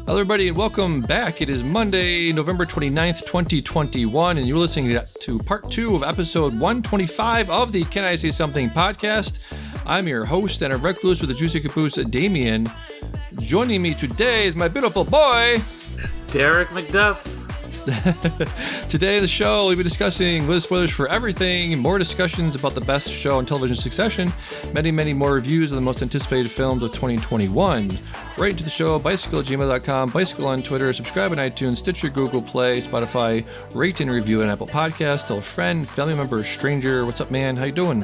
Hello, everybody, and welcome back. It is Monday, November 29th, 2021, and you're listening to part 2 of episode 125 of the Can I Say Something podcast. I'm your host and a recluse with a juicy caboose, Damien. Joining me today is my beautiful boy, Derek McDuff. Today in the show, we'll be discussing with spoilers for everything, more discussions about the best show on television Succession, many more reviews of the most anticipated films of 2021. Right into the show, bicycle@gmail.com, bicycle on Twitter, subscribe on iTunes, Stitcher, Google Play, Spotify, rate and review on Apple Podcasts, tell a friend, family member, stranger. What's up, man? How you doing?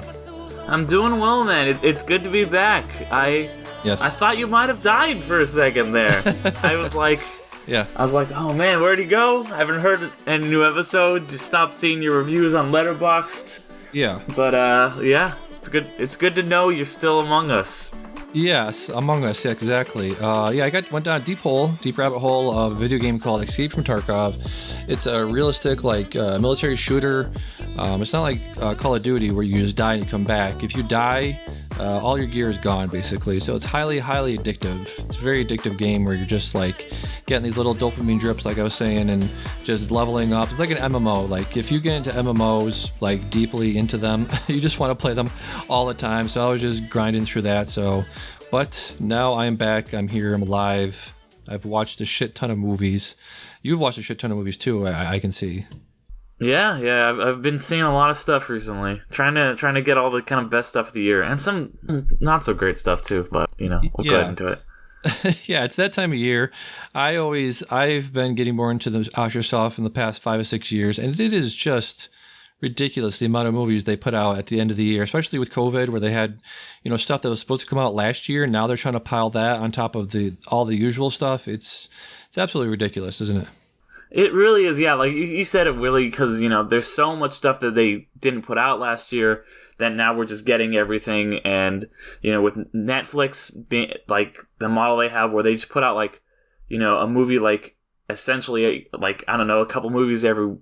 I'm doing well, man. It's good to be back. I thought you might have died for a second there. I was like, oh man, where'd he go? I haven't heard any new episodes. Just stopped seeing your reviews on Letterboxd. Yeah. But it's good. It's good to know you're still among us. Yes, Among Us, yeah, exactly. Went down a deep rabbit hole of a video game called Escape from Tarkov. It's a realistic, military shooter. It's not like Call of Duty where you just die and you come back. If you die, all your gear is gone, basically. So it's highly addictive. It's a very addictive game where you're just, getting these little dopamine drips, like I was saying, and just leveling up. It's like an MMO. Like, if you get into MMOs, deeply into them, you just want to play them all the time. So I was just grinding through that, But now I'm back. I'm here. I'm alive. I've watched a shit ton of movies. You've watched a shit ton of movies too. I can see. Yeah. I've been seeing a lot of stuff recently. Trying to get all the kind of best stuff of the year, and some not so great stuff too. But we'll go ahead into it. Yeah, it's that time of year. I've been getting more into the Oscar stuff in the past 5 or 6 years, and it is just ridiculous the amount of movies they put out at the end of the year, especially with COVID, where they had, stuff that was supposed to come out last year. Now they're trying to pile that on top of all the usual stuff. It's absolutely ridiculous, isn't it? It really is. Yeah, like you said it, really, because there's so much stuff that they didn't put out last year that now we're just getting everything. And with Netflix being the model they have, where they just put out a movie essentially I don't know, a couple movies every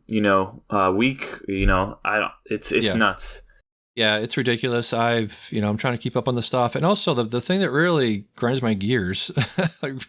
week. It's nuts. Yeah, it's ridiculous. I'm trying to keep up on the stuff. And also the thing that really grinds my gears,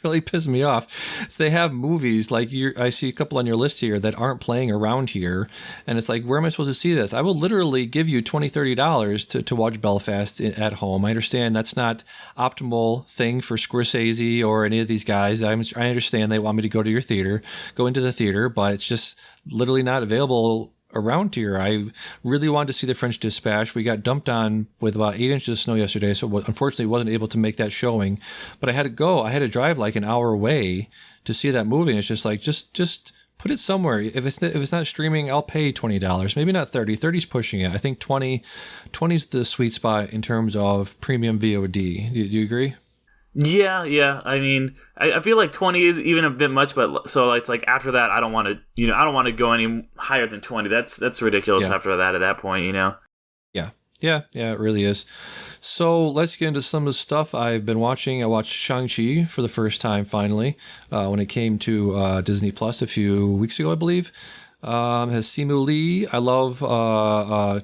really pisses me off, is they have movies I see a couple on your list here that aren't playing around here. And it's like, where am I supposed to see this? I will literally give you $20, $30 to watch Belfast at home. I understand that's not optimal thing for Scorsese or any of these guys. I understand they want me to go into the theater, but it's just literally not available around here. I really wanted to see The French Dispatch. We got dumped on with about 8 inches of snow yesterday, so unfortunately wasn't able to make that showing. But I had to go. I had to drive an hour away to see that movie. And it's just just put it somewhere. If it's not streaming, I'll pay $20. Maybe not 30. 30's pushing it. I think 20's the sweet spot in terms of premium VOD. Do you agree? Yeah. I mean, I feel like 20 is even a bit much, but so it's after that, I don't want to go any higher than 20. That's ridiculous. After that, at that point, Yeah, it really is. So let's get into some of the stuff I've been watching. I watched Shang-Chi for the first time finally when it came to Disney Plus a few weeks ago, I believe. Has Simu Lee. I love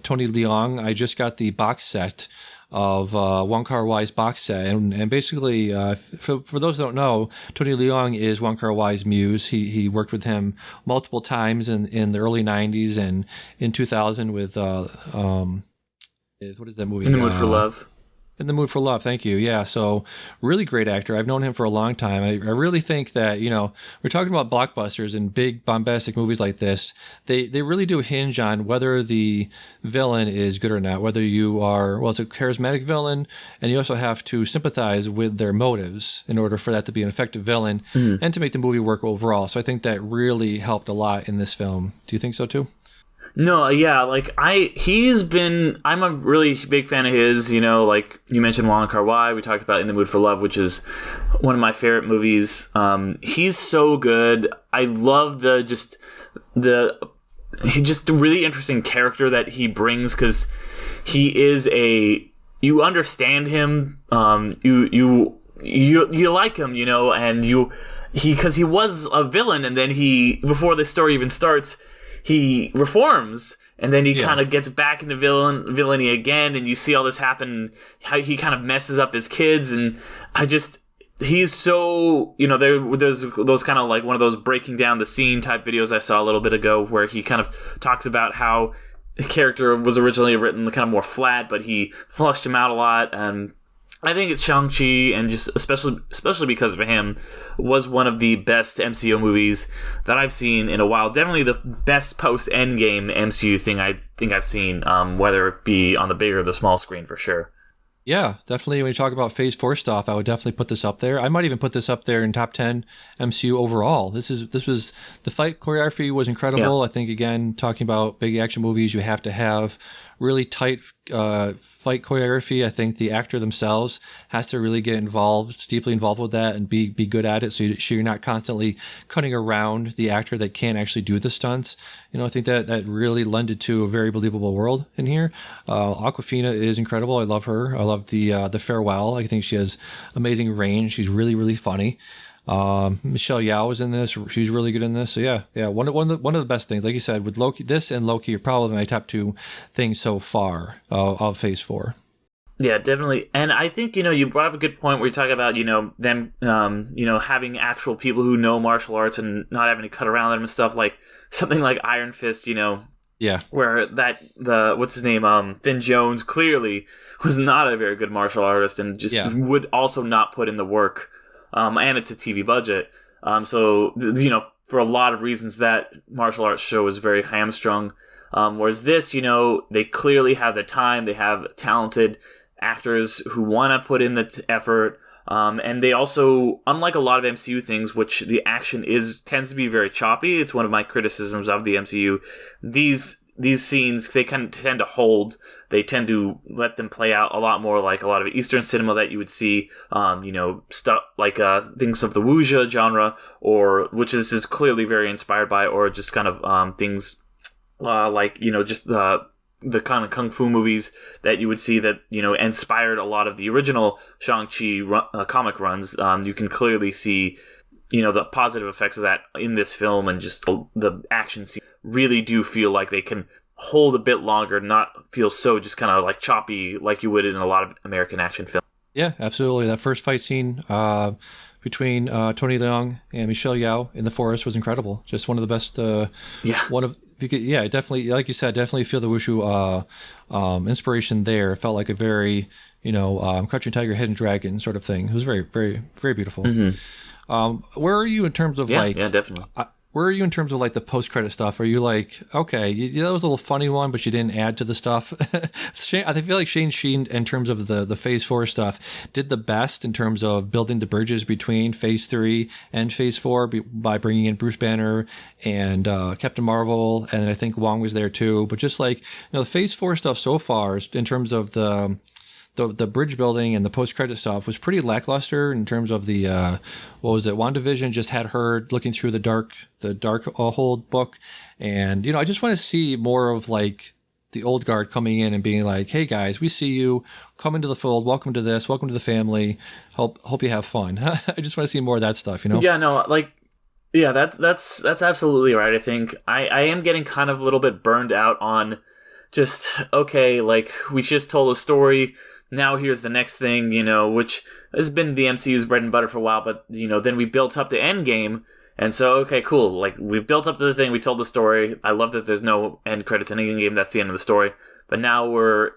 Tony Leung. I just got the box set of Wong Kar-wai's box set, and basically, for those that don't know, Tony Leung is Wong Kar-wai's muse. He worked with him multiple times in the early '90s and in 2000 with what is that movie? In the Mood for Love. In the Mood for Love, thank you. Yeah, so really great actor. I've known him for a long time. I really think that, we're talking about blockbusters and big bombastic movies like this. They really do hinge on whether the villain is good or not, whether it's a charismatic villain, and you also have to sympathize with their motives in order for that to be an effective villain and to make the movie work overall. So I think that really helped a lot in this film. Do you think so too? No, yeah, I'm a really big fan of his, you mentioned Wong Kar-wai, we talked about In the Mood for Love, which is one of my favorite movies. He's so good. I love the really interesting character that he brings, because he is you understand him, you like him, and because he was a villain, and then before the story even starts, he reforms, and then he kind of gets back into villainy again, and you see all this happen, how he kind of messes up his kids, and he's so, there's those kind of like one of those breaking down the scene type videos I saw a little bit ago where he kind of talks about how the character was originally written kind of more flat, but he flushed him out a lot. And I think it's Shang-Chi, and just especially because of him, was one of the best MCU movies that I've seen in a while. Definitely the best post-Endgame MCU thing I think I've seen, whether it be on the big or the small screen for sure. Yeah, definitely. When you talk about Phase 4 stuff, I would definitely put this up there. I might even put this up there in top 10 MCU overall. This was the fight choreography was incredible. Yeah. I think, again, talking about big action movies, you have to have really tight fight choreography. I think the actor themselves has to really get involved, deeply involved with that, and be good at it. So you're not constantly cutting around the actor that can't actually do the stunts. I think that really lended to a very believable world in here. Awkwafina is incredible. I love her. I love the farewell. I think she has amazing range. She's really, really funny. Michelle Yeoh is in this. She's really good in this. So yeah. One of the best things, like you said, with Loki, this and Loki are probably my top two things so far of Phase 4. Yeah, definitely. And I think, you brought up a good point where you talk about, them, having actual people who know martial arts and not having to cut around them and stuff, like something like Iron Fist, Yeah. Where what's his name? Finn Jones clearly was not a very good martial artist and just would also not put in the work. And it's a TV budget. So, for a lot of reasons, that martial arts show is very hamstrung. Whereas this, they clearly have the time. They have talented actors who want to put in the effort. And they also, unlike a lot of MCU things, which the action tends to be very choppy. It's one of my criticisms of the MCU. These scenes, they tend to hold. They tend to let them play out a lot more like a lot of Eastern cinema that you would see, stuff like things of the wuxia genre, or which this is clearly very inspired by, or just kind of things like just the kind of kung fu movies that you would see that inspired a lot of the original Shang-Chi comic runs. You can clearly see the positive effects of that in this film, and just the action scenes really do feel like they can hold a bit longer, not feel so just kind of like choppy like you would in a lot of American action films. Yeah, absolutely. That first fight scene between Tony Leung and Michelle Yeoh in the forest was incredible. Just one of the best. Definitely, like you said, definitely feel the wushu inspiration there. It felt like a very, Crouching Tiger, Hidden Dragon sort of thing. It was very, very, very beautiful. Mm-hmm. Where are you in terms of definitely. Where are you in terms of like the post-credit stuff? Are you like, okay, that was a little funny one, but you didn't add to the stuff? I feel like Shane Sheen, in terms of the Phase 4 stuff, did the best in terms of building the bridges between Phase 3 and Phase 4 by bringing in Bruce Banner and Captain Marvel, and I think Wong was there too. But just like, the Phase 4 stuff so far, in terms of the bridge building and the post-credit stuff, was pretty lackluster in terms of the WandaVision just had her looking through the dark hold book, and I just want to see more of like the old guard coming in and being like, hey guys, we see you, come into the fold, welcome to the family, hope you have fun. I just want to see more of that stuff. Yeah, no, like, yeah, that's absolutely right. I think I am getting kind of a little bit burned out on just, okay, like, we just told a story. Now here's the next thing, which has been the MCU's bread and butter for a while, but, then we built up to Endgame, and so, okay, cool, like, we've built up to the thing, we told the story, I love that there's no end credits in Endgame, that's the end of the story, but now we're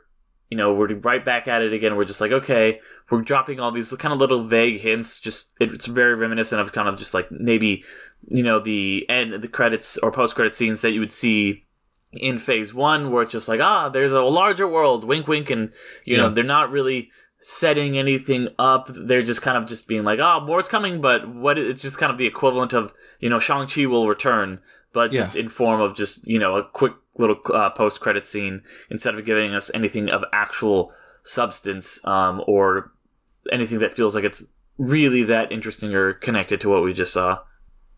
right back at it again, we're just like, okay, we're dropping all these kind of little vague hints, just, it's very reminiscent of kind of just like, maybe, the end, the credits or post-credit scenes that you would see in Phase 1, where it's just like, there's a larger world, wink wink, and they're not really setting anything up, they're just kind of just being like, more's coming, but it's just kind of the equivalent of, Shang-Chi will return, but just in form of just, a quick little post-credit scene, instead of giving us anything of actual substance, or anything that feels like it's really that interesting or connected to what we just saw.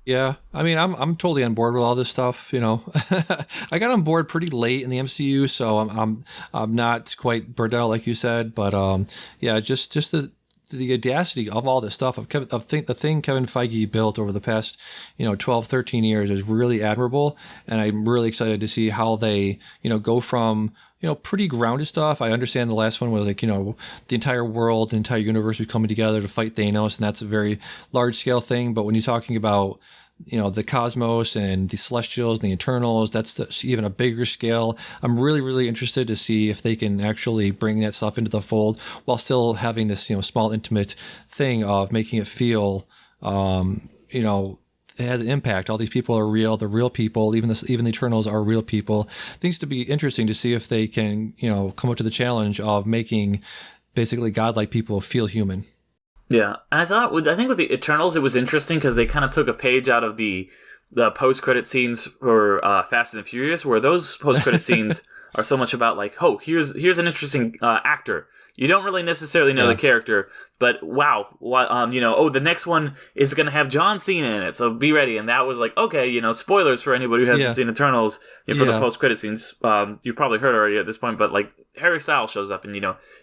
Yeah, I mean, I'm totally on board with all this stuff. I got on board pretty late in the MCU, so I'm not quite burned out like you said. But just the audacity of all this stuff the thing Kevin Feige built over the past 12, 13 years is really admirable, and I'm really excited to see how they go from pretty grounded stuff. I understand the last one was like the entire world, the entire universe was coming together to fight Thanos, and that's a very large scale thing. But when you're talking about the cosmos and the Celestials and the Eternals, that's even a bigger scale. I'm really, really interested to see if they can actually bring that stuff into the fold while still having this, small, intimate thing of making it feel, it has an impact. All these people are real. They're real people. Even the Eternals are real people. Things to be interesting to see if they can, come up to the challenge of making basically godlike people feel human. Yeah, and I think with the Eternals, it was interesting because they kind of took a page out of the post-credit scenes for Fast and the Furious, where those post-credit scenes are so much about like, oh, here's an interesting actor. You don't really necessarily know the character, but wow, the next one is going to have John Cena in it, so be ready. And that was like, okay, spoilers for anybody who hasn't seen Eternals for the post-credit scenes. You've probably heard already at this point, but like Harry Styles shows up, and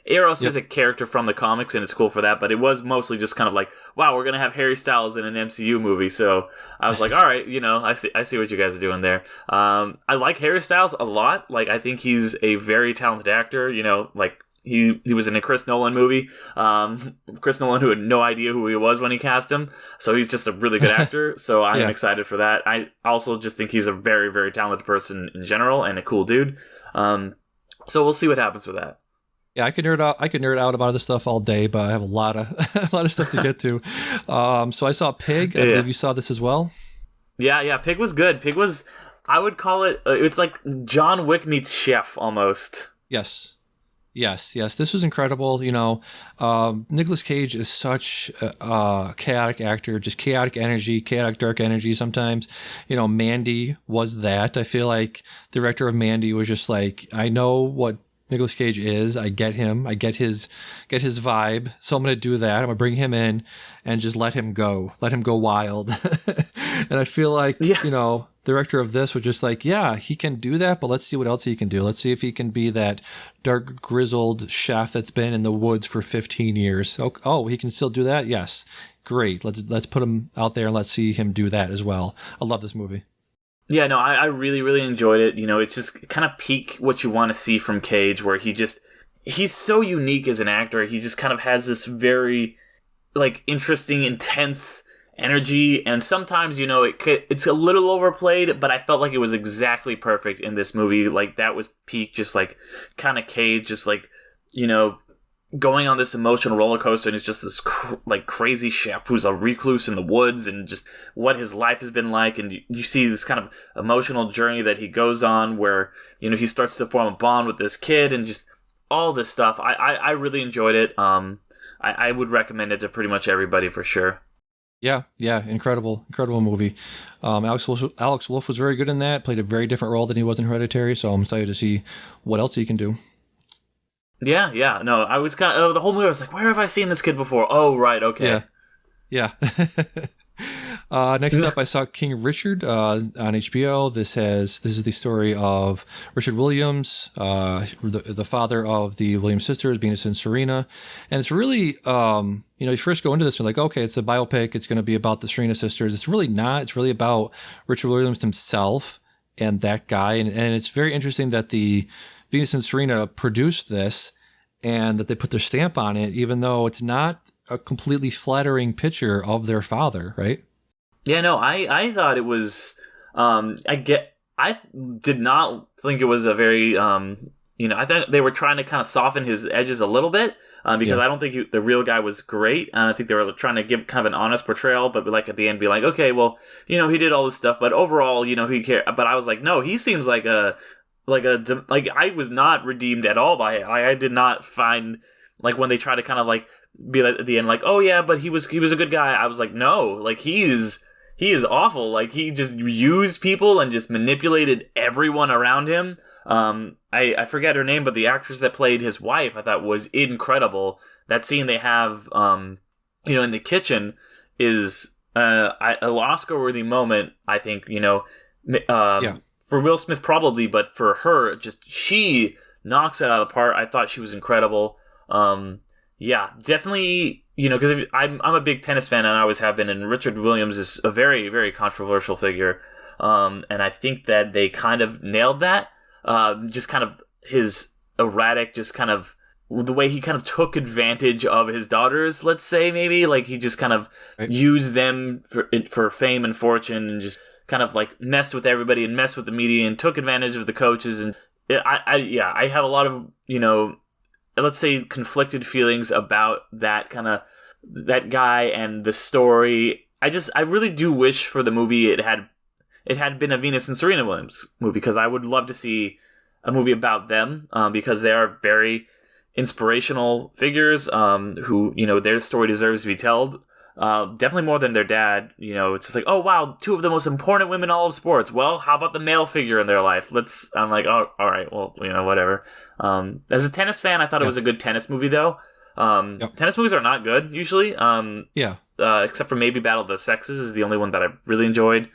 Eros is a character from the comics, and it's cool for that. But it was mostly just kind of like, wow, we're going to have Harry Styles in an MCU movie. So I was like, all right, I see what you guys are doing there. I like Harry Styles a lot. Like, I think he's a very talented actor. Like. He was in a Chris Nolan movie. Chris Nolan, who had no idea who he was when he cast him. So he's just a really good actor. So I'm excited for that. I also just think he's a very, very talented person in general and a cool dude. So we'll see what happens with that. Yeah, I could nerd out about this stuff all day, but I have a lot of stuff to get to. So I saw Pig. I believe you saw this as well. Yeah. Pig was good. Pig was, I would call it, it's like John Wick meets Chef almost. Yes. This was incredible. Nicolas Cage is such a chaotic actor, just chaotic energy, chaotic dark energy sometimes. Mandy was that. I feel like the director of Mandy was just like, I know what Nicolas Cage is. I get him. I get his vibe. So I'm going to do that. I'm going to bring him in and just let him go wild. And I feel like, the director of this was just like, yeah, he can do that, but let's see what else he can do. Let's see if he can be that dark, grizzled chef that's been in the woods for 15 years. Oh, he can still do that? Yes. Great. Let's put him out there and let's see him do that as well. I love this movie. Yeah, no, I really, really enjoyed it. It's just kind of peak what you want to see from Cage, where he's so unique as an actor. He just kind of has this very, like, interesting, intense energy, and sometimes it's a little overplayed, but I felt like it was exactly perfect in this movie. Like, that was peak, just like kind of Cage, just like going on this emotional roller coaster, and it's just this crazy chef who's a recluse in the woods, and just what his life has been like, and you see this kind of emotional journey that he goes on, where he starts to form a bond with this kid, and just all this stuff. I really enjoyed it. I would recommend it to pretty much everybody for sure. Yeah, incredible movie. Alex Wolff was very good in that, played a very different role than he was in Hereditary, so I'm excited to see what else he can do. Yeah, no, I was kind of, the whole movie I was like, where have I seen this kid before? Oh, right, okay. Yeah. Next up, I saw King Richard on HBO. This is the story of Richard Williams, the father of the Williams sisters, Venus and Serena, and it's really, you first go into this, you're like, okay, it's a biopic. It's going to be about the Serena sisters. It's really not. It's really about Richard Williams himself and that guy, and it's very interesting that the Venus and Serena produced this and that they put their stamp on it, even though it's not a completely flattering picture of their father, right? Yeah, no, I thought it was, I did not think it was a very, I thought they were trying to kind of soften his edges a little bit, because I don't think the real guy was great, and I think they were trying to give kind of an honest portrayal, but like at the end be like, okay, well, he did all this stuff, but overall, he cared. But I was like, no, he seems like I was not redeemed at all by it. I did not find, like, when they try to kind of like be like at the end, like, oh yeah, but he was a good guy. I was like, no, like he is awful. Like, he just used people and just manipulated everyone around him. I forget her name, but the actress that played his wife, I thought was incredible. That scene they have, in the kitchen is an Oscar-worthy moment, I think, for Will Smith probably, but for her, just she knocks it out of the park. I thought she was incredible. Definitely, because I'm a big tennis fan and I always have been, and Richard Williams is a very, very controversial figure. And I think that they kind of nailed that. Just kind of his erratic, just kind of the way he kind of took advantage of his daughters, let's say, maybe. Like, he just kind of used them for fame and fortune, and just kind of like messed with everybody and messed with the media and took advantage of the coaches. And I have a lot of, let's say, conflicted feelings about that guy and the story. I really do wish for the movie it had been a Venus and Serena Williams movie, because I would love to see a movie about them, because they are very inspirational figures, who, their story deserves to be told. Definitely more than their dad. It's just like, oh wow, two of the most important women in all of sports. Well, how about the male figure in their life? I'm like, oh, all right, well, whatever. As a tennis fan, I thought it was a good tennis movie, though. Tennis movies are not good usually. Except for maybe Battle of the Sexes is the only one that I really enjoyed.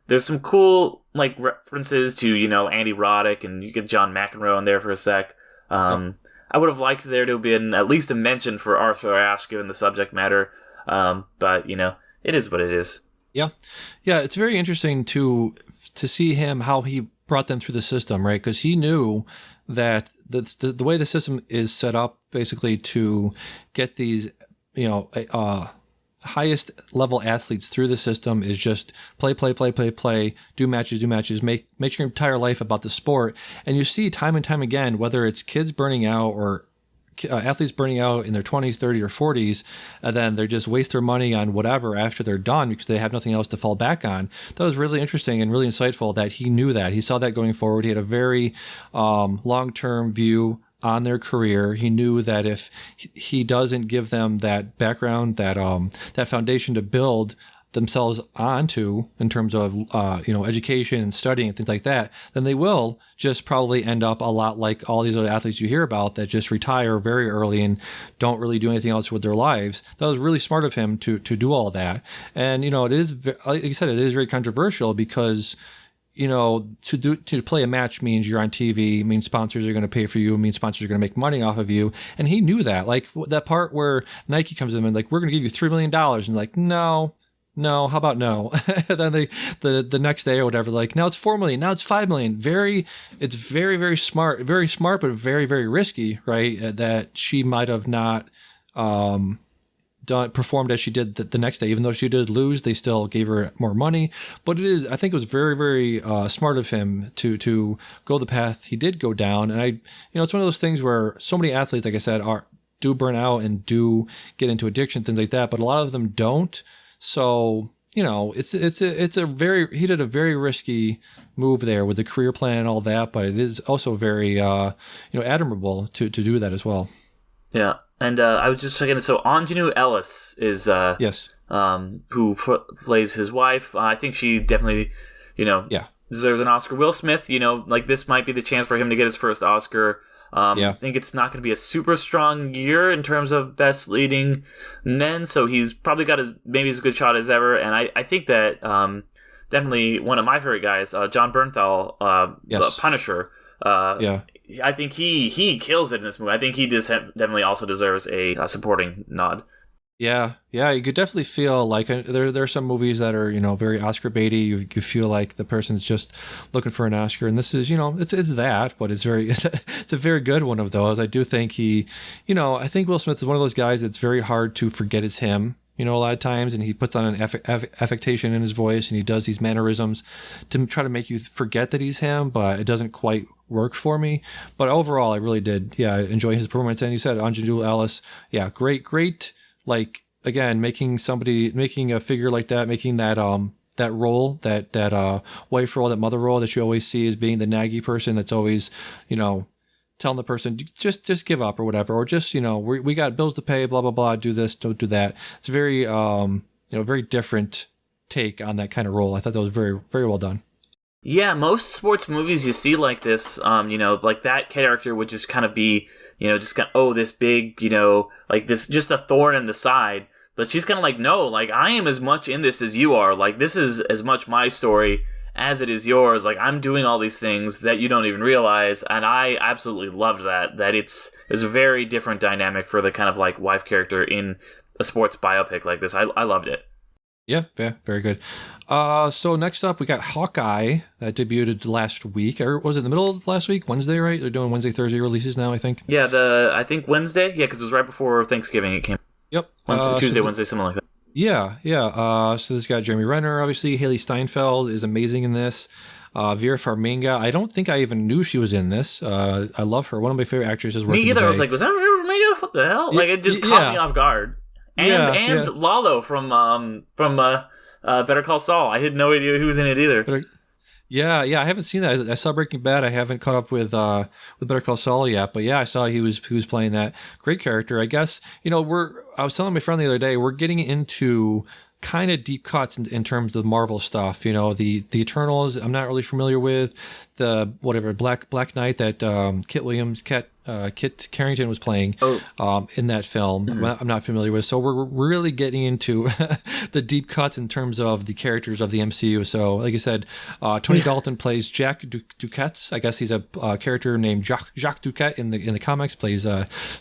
There's some cool like references to Andy Roddick, and you get John McEnroe in there for a sec. I would have liked there to have been at least a mention for Arthur Ashe, given the subject matter. But it is what it is. Yeah. It's very interesting to see him, how he brought them through the system, right? Because he knew that the way the system is set up, basically to get these, highest level athletes through the system, is just play, do matches, make your entire life about the sport. And you see time and time again, whether it's kids burning out or athletes burning out in their 20s, 30s, or 40s, and then they just waste their money on whatever after they're done because they have nothing else to fall back on. That was really interesting and really insightful that he knew that. He saw that going forward. He had a very long-term view on their career. He knew that if he doesn't give them that background, that foundation to build themselves onto in terms of education and studying and things like that, then they will just probably end up a lot like all these other athletes you hear about that just retire very early and don't really do anything else with their lives. That was really smart of him to do all that. And it is, like you said, it is very controversial because to play a match means you're on TV, means sponsors are going to pay for you, means sponsors are going to make money off of you. And he knew that. Like that part where Nike comes in and like, we're going to give you $3 million. And like, no, how about no? Then the next day or whatever, like, now it's $4 million, now it's $5 million. It's very, very smart, but very, very risky, right? That she might have not, performed as she did the next day. Even though she did lose, they still gave her more money. But I think it was very, very smart of him to go the path he did go down. And it's one of those things where so many athletes, like I said, do burn out and do get into addiction, things like that. But a lot of them don't. So he did a very risky move there with the career plan and all that. But it is also very admirable to do that as well. Yeah. And I was just checking. So Anjanou Ellis is yes, who plays his wife. I think she definitely, deserves an Oscar. Will Smith, like this might be the chance for him to get his first Oscar. I think it's not going to be a super strong year in terms of best leading men, so he's probably got maybe as good shot as ever. And I think that definitely one of my favorite guys, John Bernthal, the Punisher. I think he kills it in this movie. I think he definitely also deserves a supporting nod. Yeah, you could definitely feel like there are some movies that are very Oscar baity. You feel like the person's just looking for an Oscar, and this is it's that, but it's a very good one of those. I do think I think Will Smith is one of those guys that's very hard to forget it's him. A lot of times, and he puts on an affectation in his voice, and he does these mannerisms to try to make you forget that he's him, but it doesn't quite work for me. But overall, I really did, enjoy his performance. And you said Anjanou Ellis, great. Like, again, making a figure like that, making that role, that wife role, that mother role that you always see as being the naggy person that's always, telling the person just give up or whatever, or just we got bills to pay, blah blah blah, do this, don't do that. It's very very different take on that kind of role. I thought that was very, very well done. Yeah, most sports movies you see like this, like that character would just kind of be, just kind of, this big, like this, just a thorn in the side. But she's kind of like, no, like I am as much in this as you are. Like this is as much my story as it is yours. Like I'm doing all these things that you don't even realize, and I absolutely loved that. That it's a very different dynamic for the kind of like wife character in a sports biopic like this. I loved it. Yeah, very good. So next up, we got Hawkeye that debuted last week, or was it the middle of last week? Wednesday, right? They're doing Wednesday, Thursday releases now, I think. Yeah, I think Wednesday. Yeah, because it was right before Thanksgiving. It came. Yep. Tuesday, Wednesday, something like that. Yeah. So this got Jeremy Renner, obviously. Haley Steinfeld is amazing in this. Vera Farmiga, I don't think I even knew she was in this. I love her. One of my favorite actresses. Me either. I was like, was that Vera Farmiga? What the hell? Like, it just caught me off guard. And Lalo from Better Call Saul. I had no idea who was in it either. Yeah, I haven't seen that. I saw Breaking Bad. I haven't caught up with Better Call Saul yet, but yeah, I saw he was playing that great character. I guess I was telling my friend the other day, we're getting into kind of deep cuts in terms of Marvel stuff. The Eternals, I'm not really familiar with. The Black Knight that Kit Harington was playing in that film. Mm-hmm. I'm not familiar with. So we're really getting into the deep cuts in terms of the characters of the MCU. So like I said, Tony Dalton plays Jack Duquette. I guess he's a character named Jacques Duquette in the comics, plays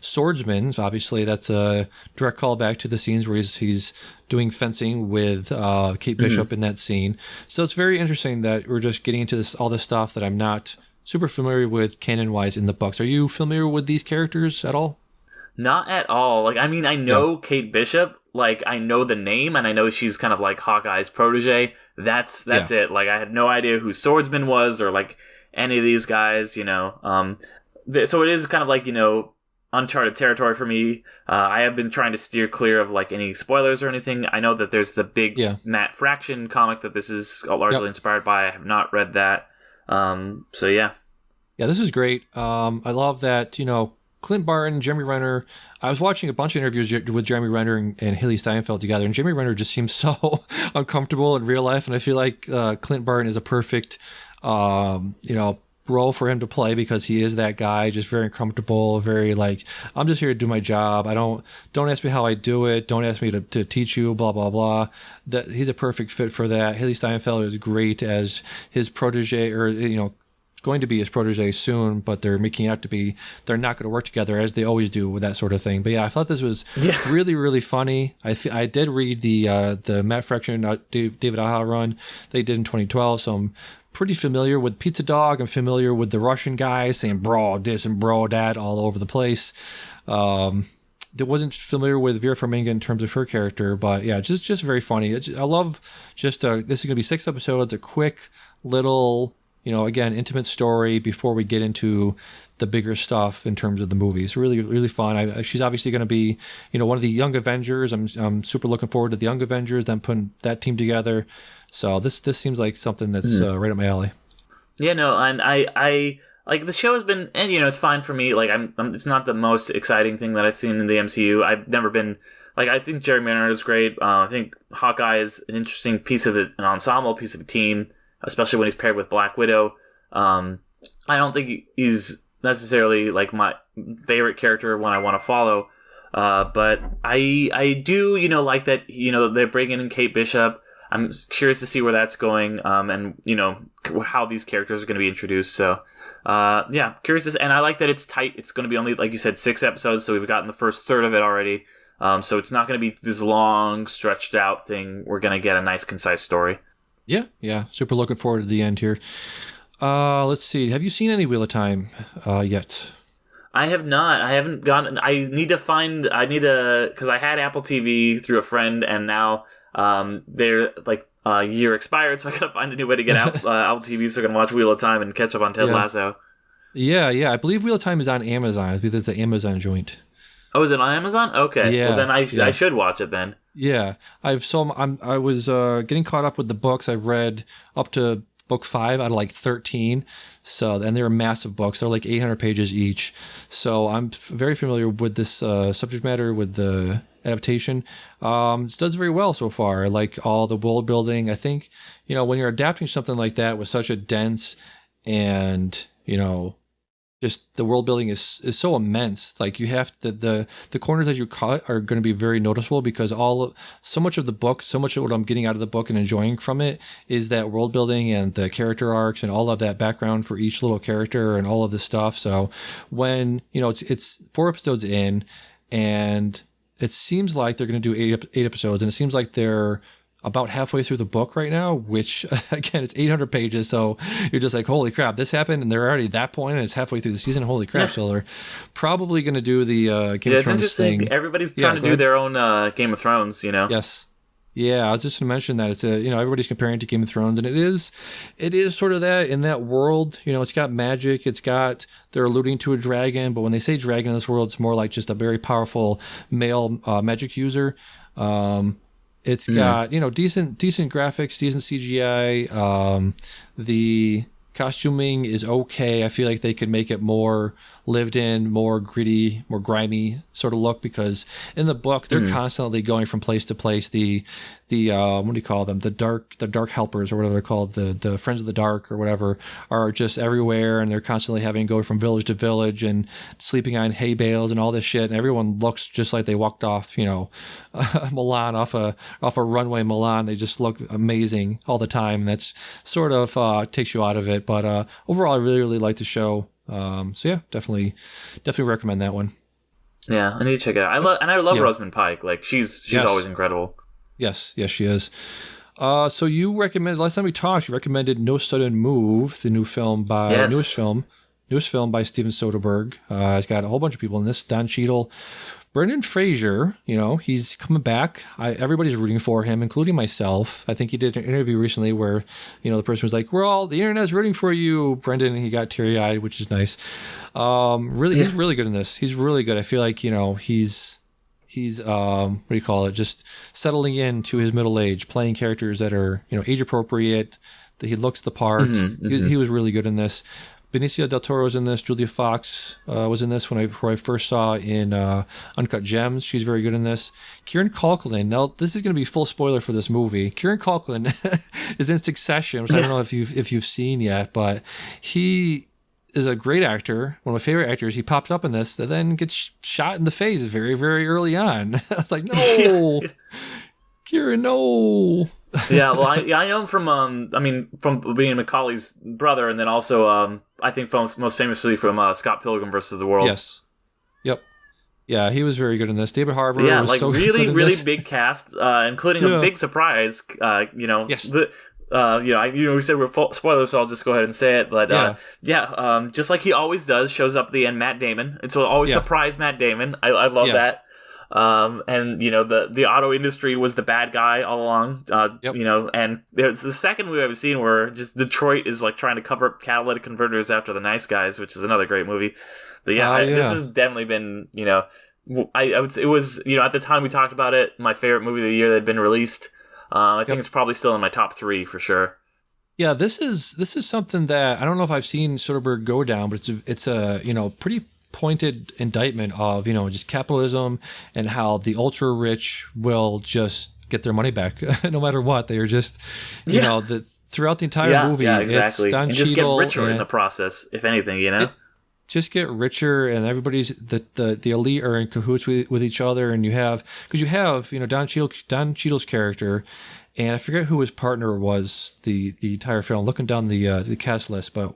swordsman. So obviously that's a direct callback to the scenes where he's doing fencing with Kate Bishop in that scene. So it's very interesting that we're just getting into all this stuff that I'm not super familiar with canon-wise in the books. Are you familiar with these characters at all? Not at all. Like, I mean, I know Kate Bishop. Like, I know the name, and I know she's kind of like Hawkeye's protege. That's it. Like, I had no idea who Swordsman was or like any of these guys. So it is kind of like uncharted territory for me. I have been trying to steer clear of like any spoilers or anything. I know that there's the big Matt Fraction comic that this is largely inspired by. I have not read that. So yeah. Yeah, this is great. I love that, Clint Barton, Jeremy Renner. I was watching a bunch of interviews with Jeremy Renner and Haley Steinfeld together, and Jeremy Renner just seems so uncomfortable in real life, and I feel like Clint Barton is a perfect, role for him to play because he is that guy, just very uncomfortable, very like, I'm just here to do my job. Don't ask me how I do it. Don't ask me to teach you, blah, blah, blah. That he's a perfect fit for that. Haley Steinfeld is great as his protege, or, going to be his protege soon, but they're making it out to be, they're not going to work together as they always do with that sort of thing. But yeah, I thought this was really, really funny. I did read the Matt Fraction, David Aja run they did in 2012, so I'm pretty familiar with Pizza Dog. I'm familiar with the Russian guy saying bro this and bro that all over the place. Wasn't familiar with Vera Farmiga in terms of her character, but yeah, just very funny. I love this is going to be 6 episodes, a quick little, again, intimate story before we get into the bigger stuff in terms of the movies. Really, really fun. She's obviously going to be, one of the Young Avengers. I'm super looking forward to the Young Avengers, them putting that team together. So this seems like something that's right up my alley. Yeah, no, and I like the show has been, and it's fine for me. Like it's not the most exciting thing that I've seen in the MCU. I've never been like, I think Jeremy Renner is great. I think Hawkeye is an interesting piece of an ensemble, piece of a team, especially when he's paired with Black Widow. I don't think he's necessarily like my favorite character one I want to follow, but I do like that they're bringing in Kate Bishop. I'm curious to see where that's going, and how these characters are going to be introduced. So curious and I like that it's tight. It's going to be only, like you said, 6 episodes, so we've gotten the first third of it already. So it's not going to be this long stretched out thing. We're going to get a nice concise story. Yeah. Super looking forward to the end here. Let's see. Have you seen any Wheel of Time yet? I have not. I haven't gone. I need to, because I had Apple TV through a friend, and now they're like a year expired, so I gotta find a new way to get Apple TV so I can watch Wheel of Time and catch up on Ted Lasso. Yeah. I believe Wheel of Time is on Amazon. I believe it's an Amazon joint. Oh, is it on Amazon? Okay. Yeah. Well, then I should watch it then. Yeah. I was getting caught up with the books. I've read up to book 5 out of like 13. And they're massive books. They're like 800 pages each. So I'm very familiar with this subject matter, with the adaptation. It does very well so far. I like all the world building. I think, when you're adapting something like that with such a dense and, just the world building is so immense. Like you have the corners that you cut are going to be very noticeable, because so much of the book, so much of what I'm getting out of the book and enjoying from it is that world building and the character arcs and all of that background for each little character and all of this stuff. So when it's 4 episodes in, and it seems like they're going to do eight episodes, and it seems like they're about halfway through the book right now, which again, it's 800 pages. So you're just like, holy crap, this happened. And they're already at that point and it's halfway through the season. Holy crap. So they're probably going to do the Game of Thrones thing. Everybody's trying to do their own Game of Thrones, Yes. Yeah, I was just going to mention that it's everybody's comparing it to Game of Thrones, and it is sort of that in that world. It's got magic, they're alluding to a dragon, but when they say dragon in this world, it's more like just a very powerful male magic user. It's got decent graphics, decent CGI. The costuming is okay. I feel like they could make it more lived in, more gritty, more grimy sort of look, because in the book they're constantly going from place to place. The what do you call them? The dark helpers, or whatever they're called, the friends of the dark or whatever, are just everywhere, and they're constantly having to go from village to village and sleeping on hay bales and all this shit, and everyone looks just like they walked off Milan, off a runway Milan. They just look amazing all the time, and that's sort of takes you out of it. But overall, I really, really like the show. So yeah, definitely recommend that one. Yeah, I need to check it out. I love Rosamund Pike. Like she's always incredible. Yes, she is. So you recommended, last time we talked, you recommended No Sudden Move, the newest film by Steven Soderbergh. It's got a whole bunch of people in this. Don Cheadle, Brendan Fraser, he's coming back. Everybody's rooting for him, including myself. I think he did an interview recently where, the person was like, the internet's rooting for you, Brendan, and he got teary-eyed, which is nice. He's really good in this. He's really good. I feel like, he's what do you call it? Just settling into his middle age, playing characters that are, age appropriate, that he looks the part. He was really good in this. Benicio del Toro was in this. Julia Fox was in this when I first saw in Uncut Gems. She's very good in this. Kieran Culkin. Now, this is going to be full spoiler for this movie. Kieran Culkin is in Succession, which I don't know if you've seen yet, but he is a great actor. One of my favorite actors. He pops up in this and then gets shot in the face very, very early on. I was like, no, Kieran, no. Yeah, well, I know him from being Macaulay's brother, and then also I think most famously from Scott Pilgrim versus the World. Yes. Yep. Yeah, he was very good in this. David Harbour was like so really, good in really this. big cast, including a big surprise. Yes. We said we're spoilers, so I'll just go ahead and say it. But just like he always does, shows up at the end, Matt Damon, and so always surprise Matt Damon. I love that. And the auto industry was the bad guy all along. And there's the second movie I've seen where just Detroit is like trying to cover up catalytic converters after the nice guys, which is another great movie. But this has definitely been, I would say it was, at the time we talked about it, my favorite movie of the year that had been released. I think it's probably still in my top 3 for sure. Yeah, this is something that I don't know if I've seen Soderbergh go down, but it's a pretty pointed indictment of just capitalism and how the ultra rich will just get their money back no matter what. They are just throughout the entire movie. Exactly. It's Don and just Cheadle get richer in the process, if anything. Just get richer, and everybody's the elite are in cahoots with each other, and you have Don Cheadle's character, and I forget who his partner was the entire film. Looking down the cast list, but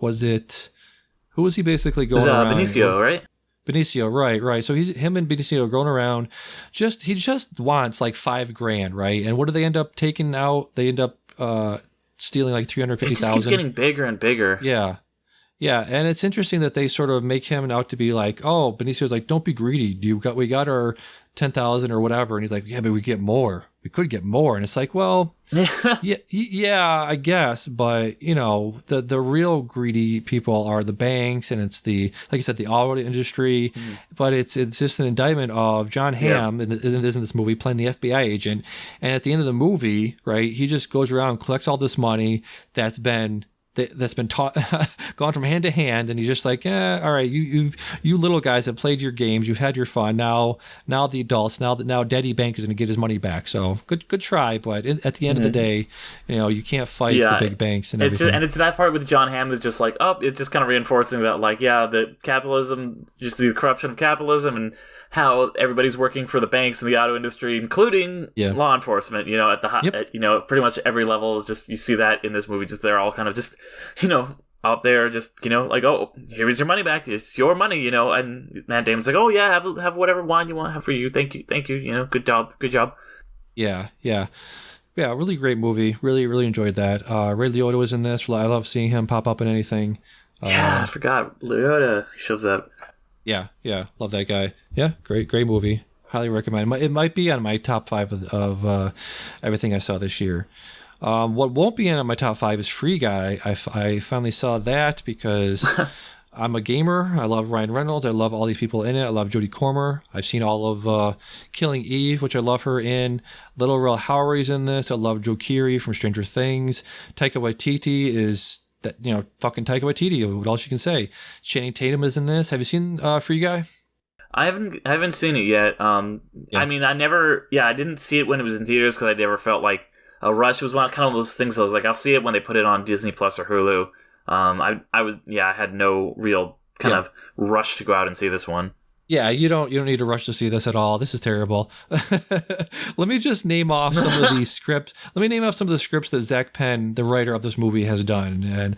who was he basically going around? Benicio, right? Benicio, right. So him and Benicio going around. He just wants like $5,000, right? And what do they end up taking out? They end up stealing like $350,000. It just keeps getting bigger and bigger. Yeah, and it's interesting that they sort of make him out to be like, oh, Benicio's like, don't be greedy. We got our 10,000 or whatever, and he's like, yeah, but we get more. We could get more, and it's like, well, yeah, I guess, but the real greedy people are the banks, and it's like you said, the auto industry, but it's just an indictment of John Hamm in this movie playing the FBI agent, and at the end of the movie, right, he just goes around, collects all this money that's been gone from hand to hand, and he's just like, all right, you little guys have played your games, you've had your fun. Now the adults, now Daddy Bank is going to get his money back. So good try, but at the end of the day, you can't fight the big banks and everything. And it's that part with John Hamm is just like, it's just kind of reinforcing that, like, the capitalism, just the corruption of capitalism, and how everybody's working for the banks and the auto industry, including law enforcement. At pretty much every level is just, you see that in this movie. Just they're all kind of just out there just, like, oh, here's your money back. It's your money, and Matt Damon's like, oh, yeah, have whatever wine you want to have for you. Thank you, good job. Yeah. Really great movie. Really, really enjoyed that. Ray Liotta was in this. I love seeing him pop up in anything. Yeah, I forgot. Liotta shows up. Yeah. Love that guy. Yeah, great movie. Highly recommend. It might be on my top 5 of everything I saw this year. What won't be in on my top 5 is Free Guy. I finally saw that because I'm a gamer. I love Ryan Reynolds. I love all these people in it. I love Jodie Comer. I've seen all of Killing Eve, which I love her in. Little Rel Howery's in this. I love Joe Keery from Stranger Things. Taika Waititi is that fucking Taika Waititi. What else you can say? Channing Tatum is in this. Have you seen Free Guy? I haven't seen it yet. Yeah. I mean, I didn't see it when it was in theaters because I never felt like a rush. It was one kind of those things I was like, I'll see it when they put it on Disney Plus or Hulu. I had no real kind of rush to go out and see this one. Yeah, you don't need to rush to see this at all. This is terrible. Let me just name off some of these scripts. Let me name off some of the scripts that Zach Penn, the writer of this movie, has done. And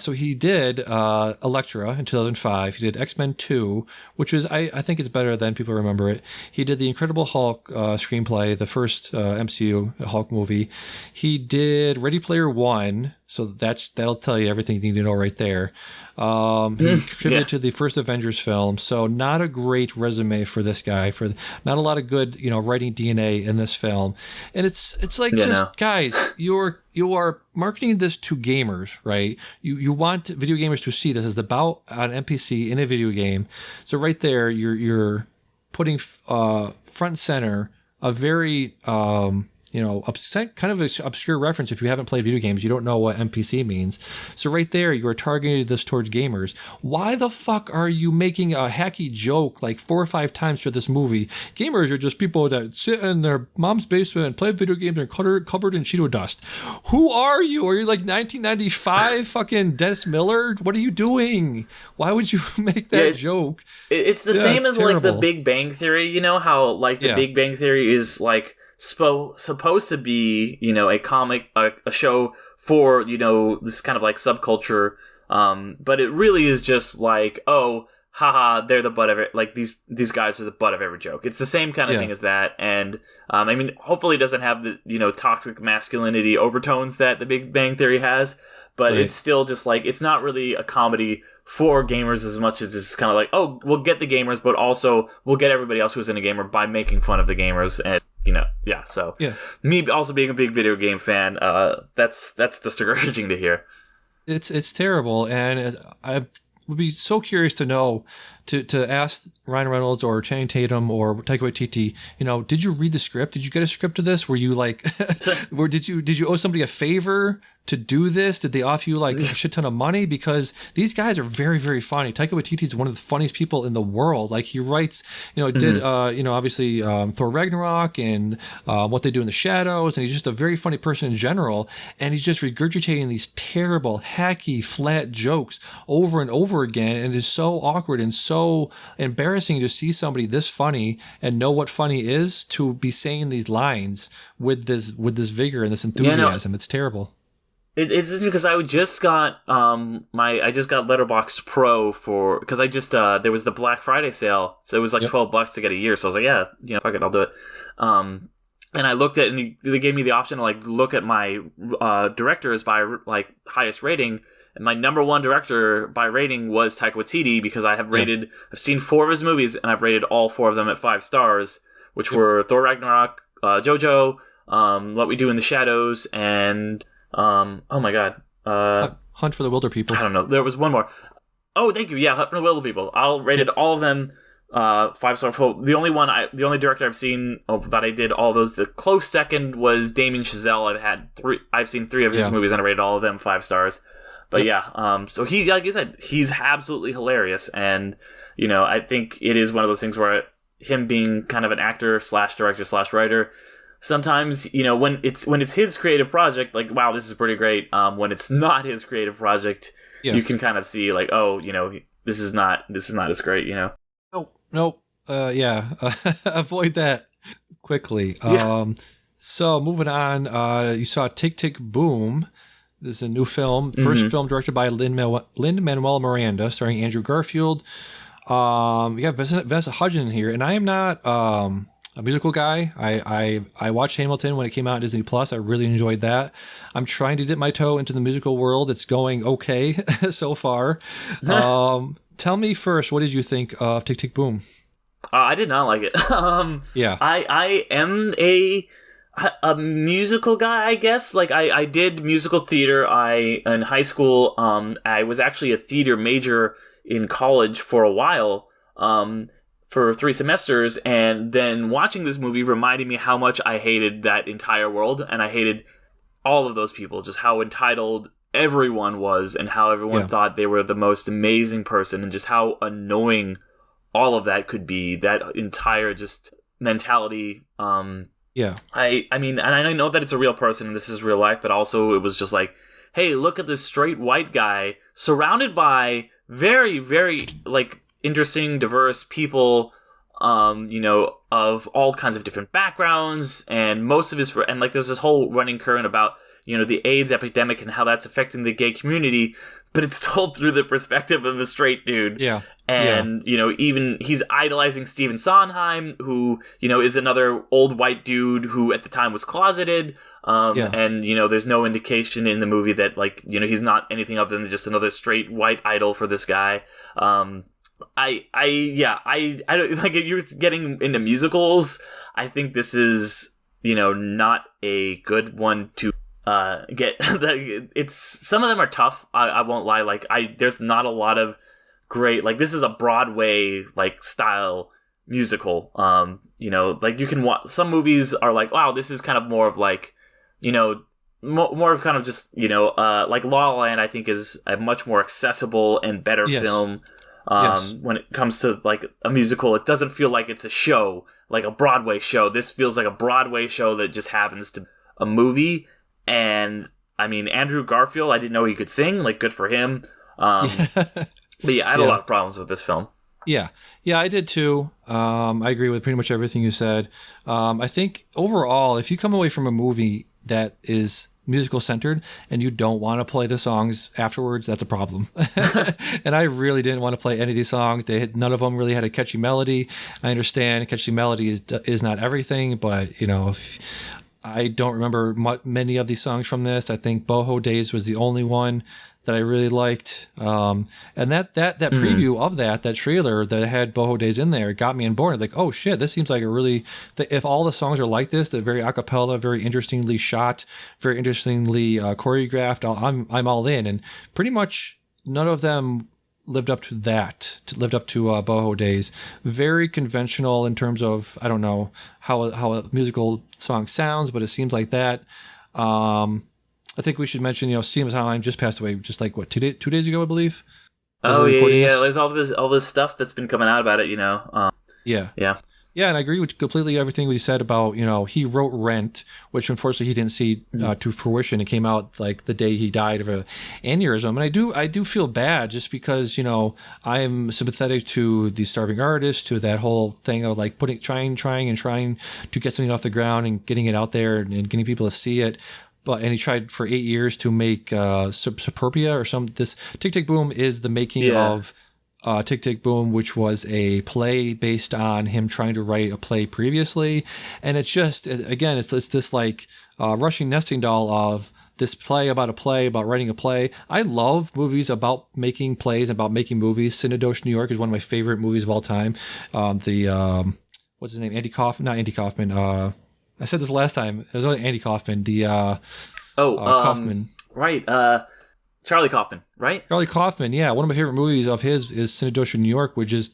so he did Elektra in 2005. He did X-Men 2, which is, I think it's better than people remember it. He did the Incredible Hulk screenplay, the first MCU Hulk movie. He did Ready Player One. So that'll tell you everything you need to know right there. He contributed to the first Avengers film, so not a great resume for this guy. For not a lot of good, writing DNA in this film, and it's like guys, you are marketing this to gamers, right? You want video gamers to see this as about an NPC in a video game. So right there, you're putting front and center a very kind of an obscure reference. If you haven't played video games, you don't know what NPC means. So right there, you are targeting this towards gamers. Why the fuck are you making a hacky joke like 4 or 5 times for this movie? Gamers are just people that sit in their mom's basement and play video games and are covered in Cheeto dust. Who are you? Are you like 1995 fucking Dennis Miller? What are you doing? Why would you make that joke? It's the same as terrible. Like the Big Bang Theory. You know how like the Big Bang Theory is like supposed to be, a comic, a show for, this kind of like subculture. But it really is just like, oh, haha, they're the butt of it. Like these guys are the butt of every joke. It's the same kind of thing as that. And, I mean, hopefully it doesn't have the, toxic masculinity overtones that the Big Bang Theory has. But it's still just like, it's not really a comedy for gamers as much as it's kind of like, oh, we'll get the gamers, but also we'll get everybody else who's in a gamer by making fun of the gamers. And, so me also being a big video game fan, that's discouraging to hear. It's terrible. And I would be so curious to know, to ask Ryan Reynolds or Channing Tatum or Taika Waititi, did you read the script? Did you get a script to this? Were you like, did you owe somebody a favor to do this? Did they offer you like a shit ton of money? Because these guys are very, very funny. Taika Waititi is one of the funniest people in the world. Like he writes, did obviously Thor Ragnarok and What They Do in the Shadows, and he's just a very funny person in general. And he's just regurgitating these terrible, hacky, flat jokes over and over again, and it is so awkward and so embarrassing to see somebody this funny and know what funny is, to be saying these lines with this vigor and this enthusiasm. It's terrible. It's because I just got Letterboxd Pro because I just there was the Black Friday sale, so it was like $12 to get a year. So I was like, fuck it, I'll do it. And I looked at it, and they gave me the option to like look at my directors by like highest rating. And my number one director by rating was Taika Waititi, because I've seen 4 of his movies, and I've rated all 4 of them at 5 stars, which were Thor Ragnarok, JoJo, What We Do in the Shadows, and oh my god, Hunt for the Wilder People. I don't know. There was one more. Oh, thank you. Yeah, Hunt for the Wilder People. I'll rated all of them 5 star. The only director I've seen that I did all those. The close second was Damien Chazelle. I've seen 3 of his movies, and I rated all of them 5 stars. But so he, like you said, he's absolutely hilarious, and I think it is one of those things where him being kind of an actor / director / writer, sometimes when it's his creative project, like, wow, this is pretty great. When it's not his creative project, you can kind of see like, oh, this is not as great. Nope. Avoid that quickly. So moving on, you saw Tick Tick Boom. This is a new film. First film directed by Lin-Manuel Miranda, starring Andrew Garfield. We got Vanessa Hudgens here, and I am not a musical guy. I watched Hamilton when it came out on Disney Plus. I really enjoyed that. I'm trying to dip my toe into the musical world. It's going okay so far. Tell me first, what did you think of Tick, Tick, Boom? I did not like it. Yeah. I am a musical guy, I guess. Like, I did musical theater. In high school, I was actually a theater major in college for a while, for 3 semesters, and then watching this movie reminded me how much I hated that entire world, and I hated all of those people, just how entitled everyone was, and how everyone thought they were the most amazing person, and just how annoying all of that could be, that entire just mentality. Yeah. I mean, and I know that it's a real person and this is real life, but also it was just like, hey, look at this straight white guy surrounded by very, very, like, interesting, diverse people, of all kinds of different backgrounds, and most of his, and like, there's this whole running current about, the AIDS epidemic and how that's affecting the gay community, but it's told through the perspective of a straight dude. Yeah. And, even he's idolizing Stephen Sondheim, who, is another old white dude who at the time was closeted. And, there's no indication in the movie that, like, he's not anything other than just another straight white idol for this guy. I don't, like, if you're getting into musicals, I think this is, not a good one to get. It's, some of them are tough. I won't lie. Like, there's not a lot of great, like, this is a Broadway, like, style musical. Like, you can watch, some movies are like, wow, this is kind of more of like, more of kind of just, like La La Land, I think, is a much more accessible and better film. When it comes to, like, a musical, it doesn't feel like it's a show, like a Broadway show. This feels like a Broadway show that just happens to be a movie. And I mean, Andrew Garfield, I didn't know he could sing. Like, good for him. But yeah, I had a lot of problems with this film. Yeah, I did too. I agree with pretty much everything you said. I think overall, if you come away from a movie that is musical centered and you don't want to play the songs afterwards, that's a problem. And I really didn't want to play any of these songs. None of them really had a catchy melody. I understand catchy melody is not everything, but I don't remember many of these songs from this. I think Boho Days was the only one that I really liked. And that preview of that trailer that had Boho Days in there got me on board. It's like, oh shit, this seems like a really, if all the songs are like this, they're very a cappella, very interestingly shot, very interestingly choreographed, I'm all in. And pretty much none of them lived up to Boho Days. Very conventional in terms of, I don't know how a musical song sounds, but it seems like that. I think we should mention, Stephen Sondheim just passed away just like, what, 2 days ago, I believe? Oh, yeah. There's all this stuff that's been coming out about it, Yeah, and I agree with completely everything we said about, he wrote Rent, which unfortunately he didn't see to fruition. It came out like the day he died of an aneurysm. And I do feel bad just because, I'm sympathetic to the starving artist, to that whole thing of like trying to get something off the ground and getting it out there and getting people to see it. And he tried for 8 years to make Superbia or this. Tick, Tick, Boom is the making of Tick, Tick, Boom, which was a play based on him trying to write a play previously. And it's just, again, it's this like rushing nesting doll of this play about writing a play. I love movies about making plays, about making movies. Synecdoche, New York is one of my favorite movies of all time. What's his name? Not Andy Kaufman. I said this last time. It was only Andy Kaufman. Kaufman. Right. Charlie Kaufman, right? Charlie Kaufman, yeah. One of my favorite movies of his is Synecdoche, New York, which is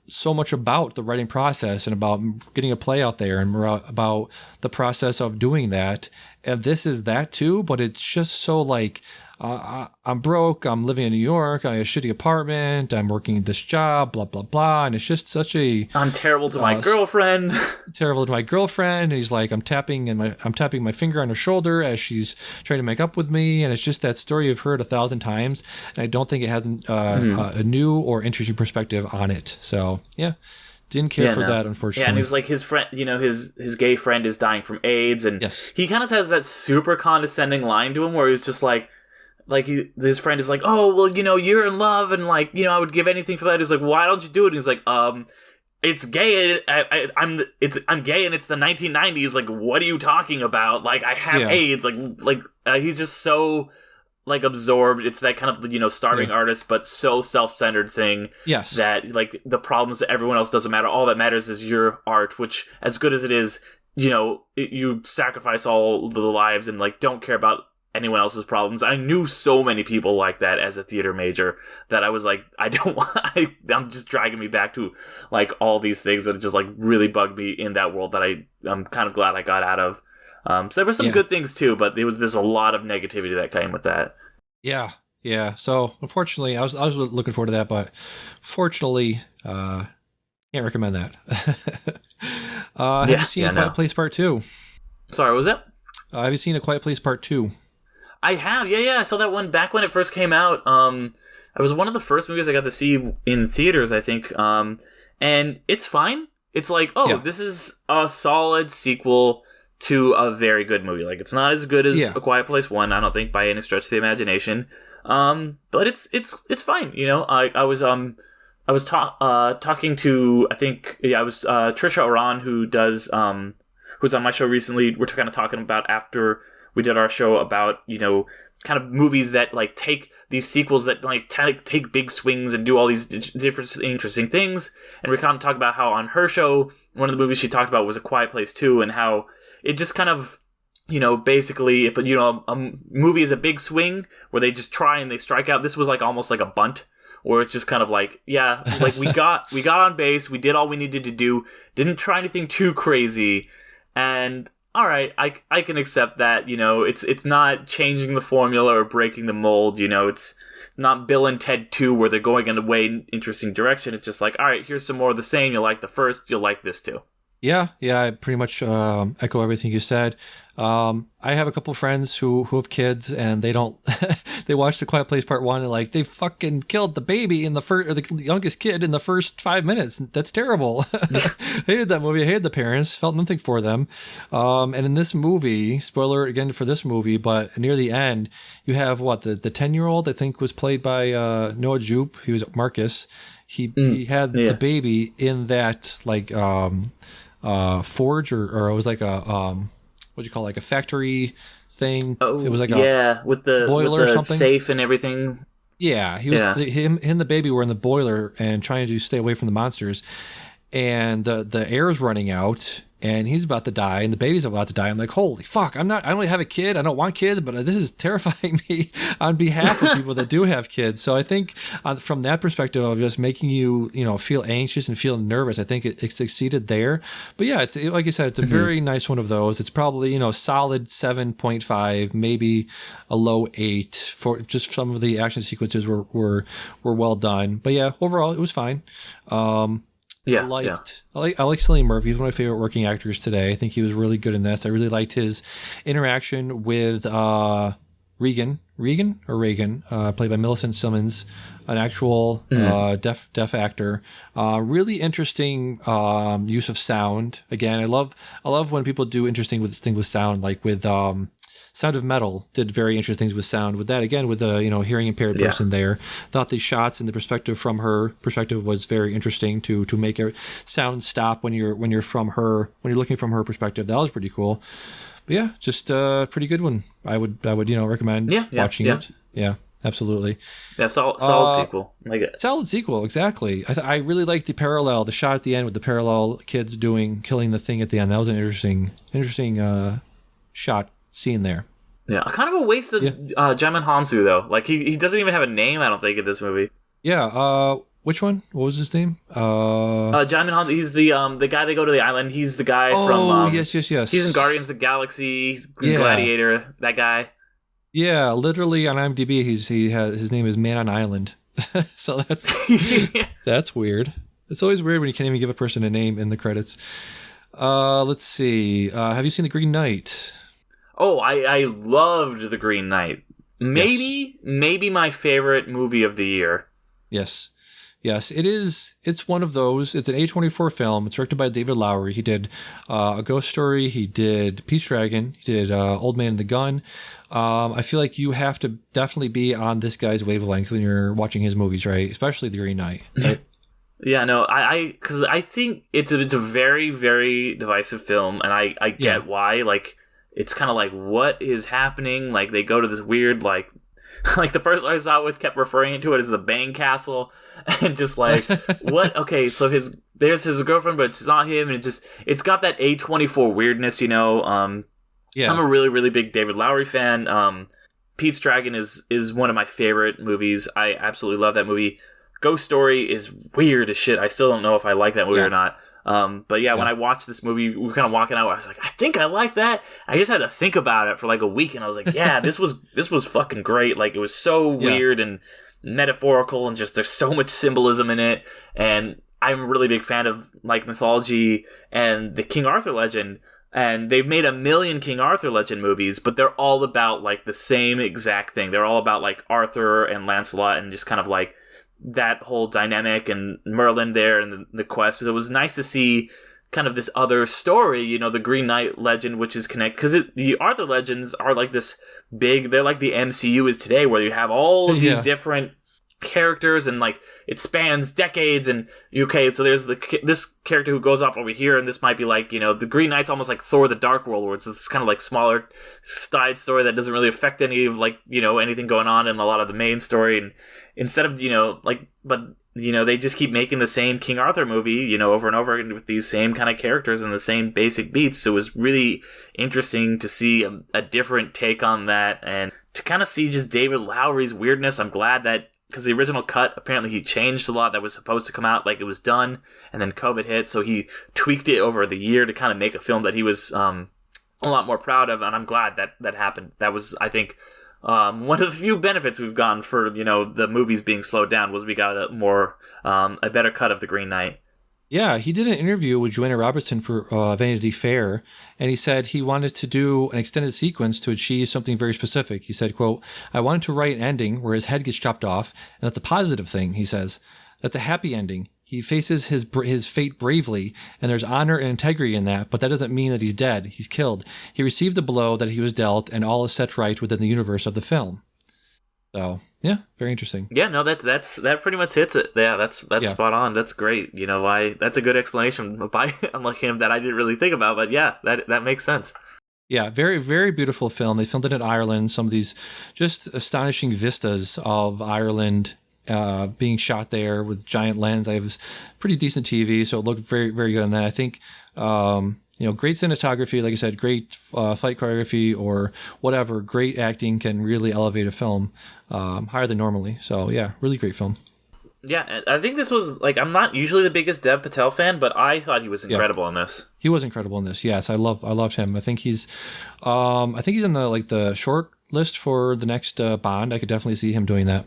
so much about the writing process and about getting a play out there and about the process of doing that. And this is that too, but it's just so like, I'm broke, I'm living in New York, I have a shitty apartment, I'm working this job, blah, blah, blah. And it's just such a... I'm terrible to my girlfriend. Terrible to my girlfriend. And he's like, I'm tapping my finger on her shoulder as she's trying to make up with me. And it's just that story you've heard 1,000 times. And I don't think it has a new or interesting perspective on it. So, yeah. Didn't care for that, unfortunately. Yeah, and he's like, his friend, his gay friend is dying from AIDS. And he kind of has that super condescending line to him where he's just like, his friend is like, oh, well, you're in love, and like, I would give anything for that. He's like, why don't you do it? And he's like, it's gay. I'm gay, and it's the 1990s. Like, what are you talking about? Like, I have AIDS. He's just so like absorbed. It's that kind of starving artist, but so self-centered thing. Yes. That like the problems that everyone else doesn't matter. All that matters is your art, which as good as it is, you sacrifice all the lives and like don't care about anyone else's problems. I knew so many people like that as a theater major that I was like, I'm just dragging me back to like all these things that just like really bugged me in that world that I'm kind of glad I got out of. So there were some good things too, but there's a lot of negativity that came with that. Yeah. So unfortunately, I was looking forward to that, but fortunately, can't recommend that. Have you seen A Quiet Place Part 2? Sorry, what was that? Have you seen A Quiet Place Part 2? I have, yeah. I saw that one back when it first came out. It was one of the first movies I got to see in theaters, I think. And it's fine. It's like, this is a solid sequel to a very good movie. Like, it's not as good as A Quiet Place 1, I don't think, by any stretch of the imagination. But it's fine. I was talking to, I think, it was Trisha Aran, who's on my show recently. We're kind of talking about after we did our show about, kind of movies that like take these sequels that like take big swings and do all these different interesting things. And we kind of talked about how on her show, one of the movies she talked about was A Quiet Place 2, and how it just kind of, basically if, a movie is a big swing where they just try and they strike out, this was like almost like a bunt. Or it's just kind of like, like we got on base, we did all we needed to do, didn't try anything too crazy, and all right, I can accept that. It's not changing the formula or breaking the mold. It's not Bill and Ted 2 where they're going in a way interesting direction. It's just like, all right, here's some more of the same. You like the first, you'll like this too. Yeah, I pretty much echo everything you said. I have a couple of friends who have kids, and they don't. They watched The Quiet Place Part 1 and like they fucking killed the baby in the first, or the youngest kid in the first 5 minutes. That's terrible. I hated that movie. I hated the parents. Felt nothing for them. And in this movie, spoiler again for this movie, but near the end, you have the 10-year-old I think was played by Noah Jupe. He was Marcus. He had the baby in that like forge or it was like a what do you call it, like a factory thing. It was like with the boiler with the or something, safe and everything. He was him and the baby were in the boiler and trying to stay away from the monsters, and the air is running out and he's about to die and the baby's about to die. I'm like, holy fuck, I don't really have a kid, I don't want kids, but this is terrifying me on behalf of people that do have kids. So I think from that perspective of just making you feel anxious and feel nervous, I think it succeeded there. But yeah, it's like you said, it's a very nice one of those. It's probably solid 7.5, maybe a low 8 for just some of the action sequences were well done. But yeah, overall it was fine. I like Cillian Murphy. He's one of my favorite working actors today. I think he was really good in this. I really liked his interaction with Regan, played by Millicent Simmons, an actual deaf actor. Really interesting use of sound. Again, I love when people do interesting things with sound, like with Sound of Metal did very interesting things with sound. With that, again, with the hearing impaired person there, thought the shots and the perspective from her perspective was very interesting to make a sound stop when you're looking from her perspective. That was pretty cool. But yeah, just a pretty good one. I would recommend watching it. Yeah, absolutely. Yeah, solid sequel. Like it. Solid sequel, exactly. I really liked the shot at the end with the parallel kids killing the thing at the end. That was an interesting shot scene there. Yeah, kind of a waste of Jamin Hansu though. Like he doesn't even have a name, I don't think, in this movie. Yeah, which one? What was his name? Jamin Hansu. He's the guy they go to the island. He's the guy from yes. He's in Guardians of the Galaxy. He's Gladiator. That guy. Yeah, literally on IMDb, his name is Man on Island. So that's that's weird. It's always weird when you can't even give a person a name in the credits. Let's see. Have you seen The Green Knight? Oh, I loved The Green Knight. Maybe my favorite movie of the year. Yes. Yes, it is. It's one of those. It's an A24 film. It's directed by David Lowery. He did A Ghost Story. He did Pete's Dragon. He did Old Man and the Gun. I feel like you have to definitely be on this guy's wavelength when you're watching his movies, right? Especially The Green Knight. Right? Yeah, no, because I think it's a very, very divisive film, and I get why. Like, it's kind of like, what is happening? Like, they go to this weird, like the person I saw it with kept referring to it as the Bang Castle, and just like, what? Okay, so there's his girlfriend, but it's not him, and it's got that A24 weirdness, you know. Yeah, I'm a really, really big David Lowery fan. Pete's Dragon is one of my favorite movies. I absolutely love that movie. Ghost Story is weird as shit. I still don't know if I like that movie or not. But yeah, when I watched this movie, we were kind of walking out. I was like, I think I like that. I just had to think about it for like a week, and I was like, yeah, this was fucking great. Like, it was so weird and metaphorical, and just there's so much symbolism in it. And I'm a really big fan of like mythology and the King Arthur legend. And they've made a million King Arthur legend movies, but they're all about like the same exact thing. They're all about like Arthur and Lancelot and just kind of like that whole dynamic and Merlin there and the quest. So it was nice to see kind of this other story, you know, the Green Knight legend, which is connected, because the Arthur legends are like this big, they're like the MCU is today, where you have all of these different characters, and like it spans decades, and okay, so there's this character who goes off over here, and this might be like, you know, the Green Knight's almost like Thor the Dark World, where it's this kind of like smaller side story that doesn't really affect any of like, you know, anything going on in a lot of the main story. And instead of, you know, like, but you know, they just keep making the same King Arthur movie, you know, over and over again with these same kind of characters and the same basic beats. So it was really interesting to see a different take on that, and to kind of see just David Lowery's weirdness. I'm glad that, because the original cut, apparently he changed a lot that was supposed to come out, like it was done, and then COVID hit, so he tweaked it over the year to kind of make a film that he was a lot more proud of, and I'm glad that happened. That was, I think, one of the few benefits we've gotten for, you know, the movies being slowed down, was we got a better cut of The Green Knight. Yeah, he did an interview with Joanna Robertson for Vanity Fair, and he said he wanted to do an extended sequence to achieve something very specific. He said, quote, "I wanted to write an ending where his head gets chopped off, and that's a positive thing," he says. "That's a happy ending. He faces his fate bravely, and there's honor and integrity in that, but that doesn't mean that he's dead. He's killed. He received the blow that he was dealt, and all is set right within the universe of the film." So, yeah, very interesting. Yeah, no, that pretty much hits it. Yeah, that's spot on. That's great. You know, that's a good explanation by unlike him that I didn't really think about, but yeah, that makes sense. Yeah, very, very beautiful film. They filmed it in Ireland. Some of these just astonishing vistas of Ireland being shot there with giant lens. I have this pretty decent TV, so it looked very, very good on that. I think, you know, great cinematography, like I said, great fight choreography or whatever, great acting can really elevate a film higher than normally. So, yeah, really great film. Yeah, I think this was, like, I'm not usually the biggest Dev Patel fan, but I thought he was incredible in this. He was incredible in this. Yes, I loved him. I think he's in the short list for the next Bond. I could definitely see him doing that.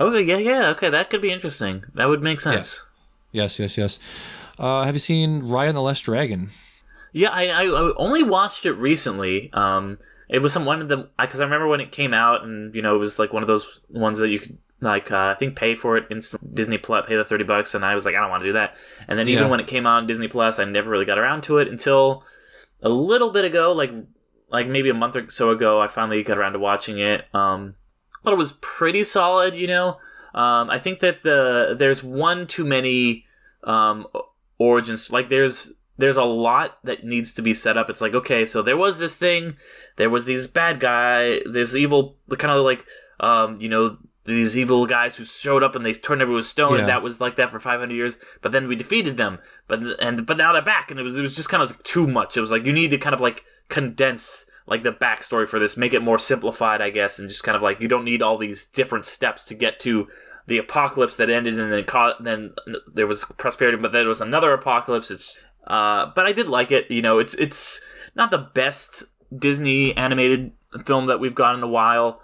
Okay, yeah, okay, that could be interesting. That would make sense. Yes. Have you seen Raya and the Last Dragon? Yeah, I only watched it recently. It was one of the, because I remember when it came out, and you know, it was like one of those ones that you could like I think pay for it instant Disney Plus, pay the $30, and I was like, I don't want to do that. And then even when it came out on Disney Plus, I never really got around to it until a little bit ago, like maybe a month or so ago. I finally got around to watching it. Thought it was pretty solid, you know. I think that there's one too many origins. Like there's a lot that needs to be set up. It's like, okay, so there was this thing, there was these bad guy, this evil, kind of like, you know, these evil guys who showed up and they turned everyone to stone, and that was like that for 500 years. But then we defeated them, but now they're back, and it was just kind of too much. It was like you need to kind of like condense like the backstory for this, make it more simplified, I guess, and just kind of like you don't need all these different steps to get to the apocalypse that ended, and then there was prosperity, but then there was another apocalypse. But I did like it. You know, it's not the best Disney animated film that we've gotten in a while.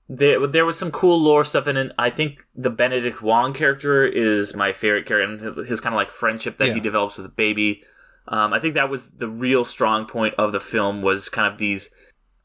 There was some cool lore stuff in it. I think the Benedict Wong character is my favorite character, and his kind of like friendship that he develops with the baby. I think that was the real strong point of the film, was kind of these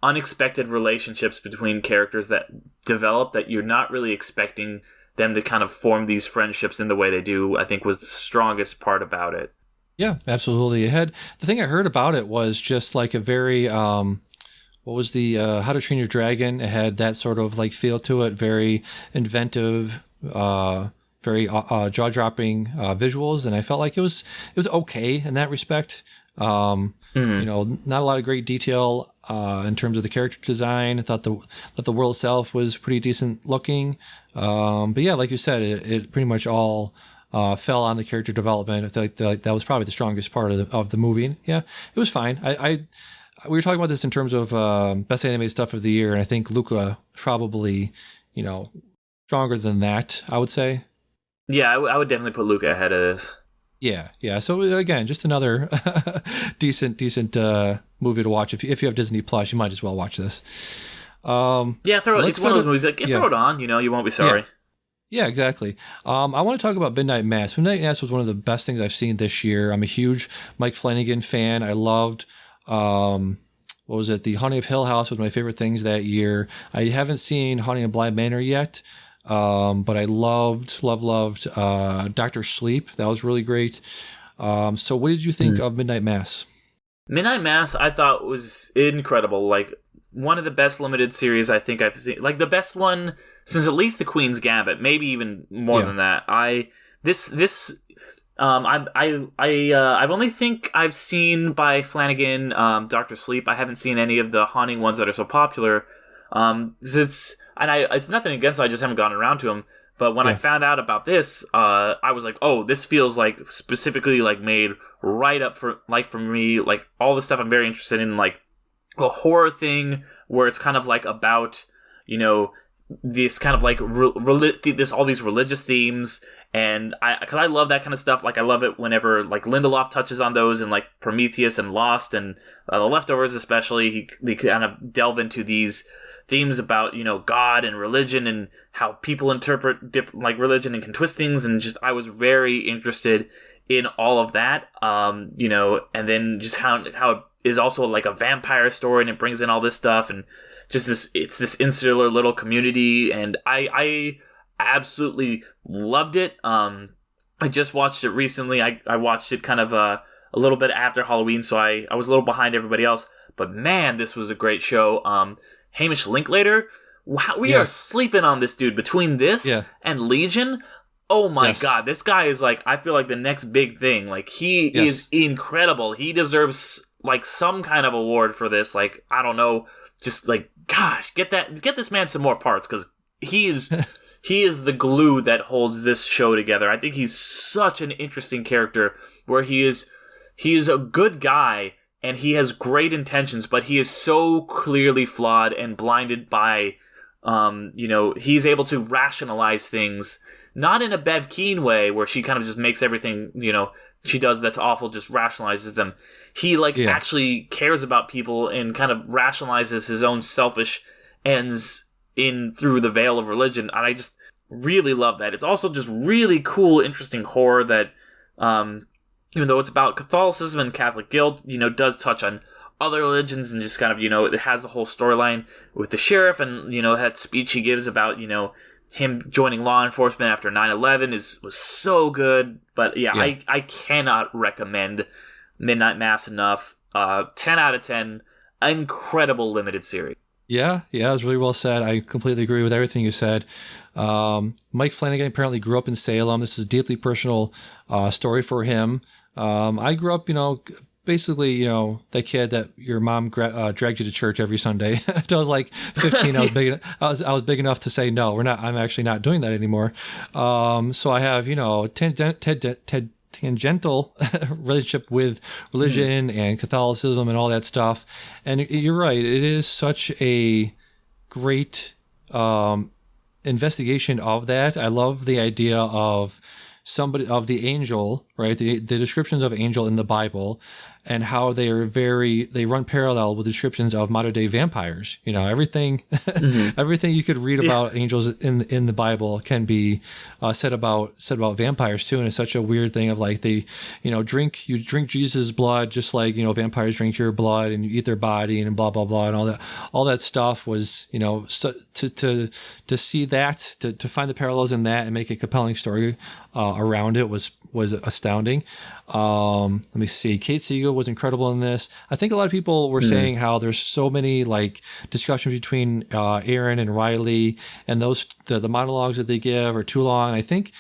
unexpected relationships between characters that develop that you're not really expecting them to kind of form these friendships in the way they do, I think was the strongest part about it. Yeah, absolutely. The thing I heard about it was just like a very what was the How to Train Your Dragon? It had that sort of like feel to it, very inventive, very jaw-dropping visuals, and I felt like it was okay in that respect. You know, not a lot of great detail in terms of the character design. I thought the world itself was pretty decent looking, but yeah, like you said, it pretty much all fell on the character development. I feel like that was probably the strongest part of the movie. And yeah, it was fine. We were talking about this in terms of best animated stuff of the year, and I think Luca probably, you know, stronger than that, I would say. Yeah, I would definitely put Luca ahead of this. Yeah. So again, just another decent movie to watch. If you have Disney Plus, you might as well watch this. It's one of those movies that throw it on. You know, you won't be sorry. Yeah, exactly. I want to talk about Midnight Mass. Midnight Mass was one of the best things I've seen this year. I'm a huge Mike Flanagan fan. I loved, what was it? The Haunting of Hill House was my favorite things that year. I haven't seen Haunting of Bly Manor yet, but I loved Dr. Sleep. That was really great. So what did you think of Midnight Mass? Midnight Mass, I thought was incredible. Like, one of the best limited series I think I've seen. Like, the best one since at least The Queen's Gambit, maybe even more than that. I've only think I've seen by Flanagan, Dr. Sleep. I haven't seen any of the haunting ones that are so popular. It's nothing against it, I just haven't gotten around to them. But when I found out about this, I was like, oh, this feels like specifically like made right up for me, like all the stuff I'm very interested in, like a horror thing where it's kind of like about, you know, this kind of like all these religious themes, and because I love that kind of stuff. Like, I love it whenever like Lindelof touches on those, and like Prometheus and Lost and The Leftovers especially, they kind of delve into these themes about, you know, God and religion and how people interpret different, like, religion and can twist things, and just I was very interested in all of that. You know, and then just how it is also like a vampire story, and it brings in all this stuff, and just it's this insular little community, and I absolutely loved it. I just watched it recently. I watched it kind of a little bit after Halloween, so I was a little behind everybody else, but man, this was a great show. Hamish Linklater, we are sleeping on this dude between this and Legion. Oh my God, this guy is like, I feel like the next big thing. Like, he is incredible. He deserves like some kind of award for this. Like, I don't know, just like, gosh, get this man some more parts, because he is the glue that holds this show together. I think he's such an interesting character, where he is a good guy and he has great intentions, but he is so clearly flawed and blinded by, you know, he's able to rationalize things, not in a Bev Keane way where she kind of just makes everything, you know, she does that's awful, just rationalizes them. He actually cares about people and kind of rationalizes his own selfish ends through the veil of religion. And I just really love that. It's also just really cool, interesting horror that, even though it's about Catholicism and Catholic guilt, you know, does touch on other religions, and just kind of, you know, it has the whole storyline with the sheriff, and, you know, that speech he gives about, you know, him joining law enforcement after 9/11 was so good. But yeah. I cannot recommend Midnight Mass enough. 10 out of 10, incredible limited series. Yeah, it was really well said. I completely agree with everything you said. Mike Flanagan apparently grew up in Salem. This is a deeply personal story for him. I grew up, you know, basically, you know, that kid that your mom dragged you to church every Sunday. Until I was like 15, I was big enough to say no. I'm actually not doing that anymore. So I have, you know, tangential relationship with religion and Catholicism and all that stuff. And you're right, it is such a great investigation of that. I love the idea of the angel, right? The descriptions of angel in the Bible, and how they run parallel with descriptions of modern day vampires. Everything everything you could read about angels in the Bible can be said about vampires too. And it's such a weird thing of like they drink Jesus' blood just like vampires drink your blood, and you eat their body and blah blah blah, and all that stuff was so, to see that, to find the parallels in that and make a compelling story around it was astounding. Let me see. Kate Siegel was incredible in this. I think a lot of people were saying how there's so many like discussions between Aaron and Riley, and the monologues that they give are too long. I think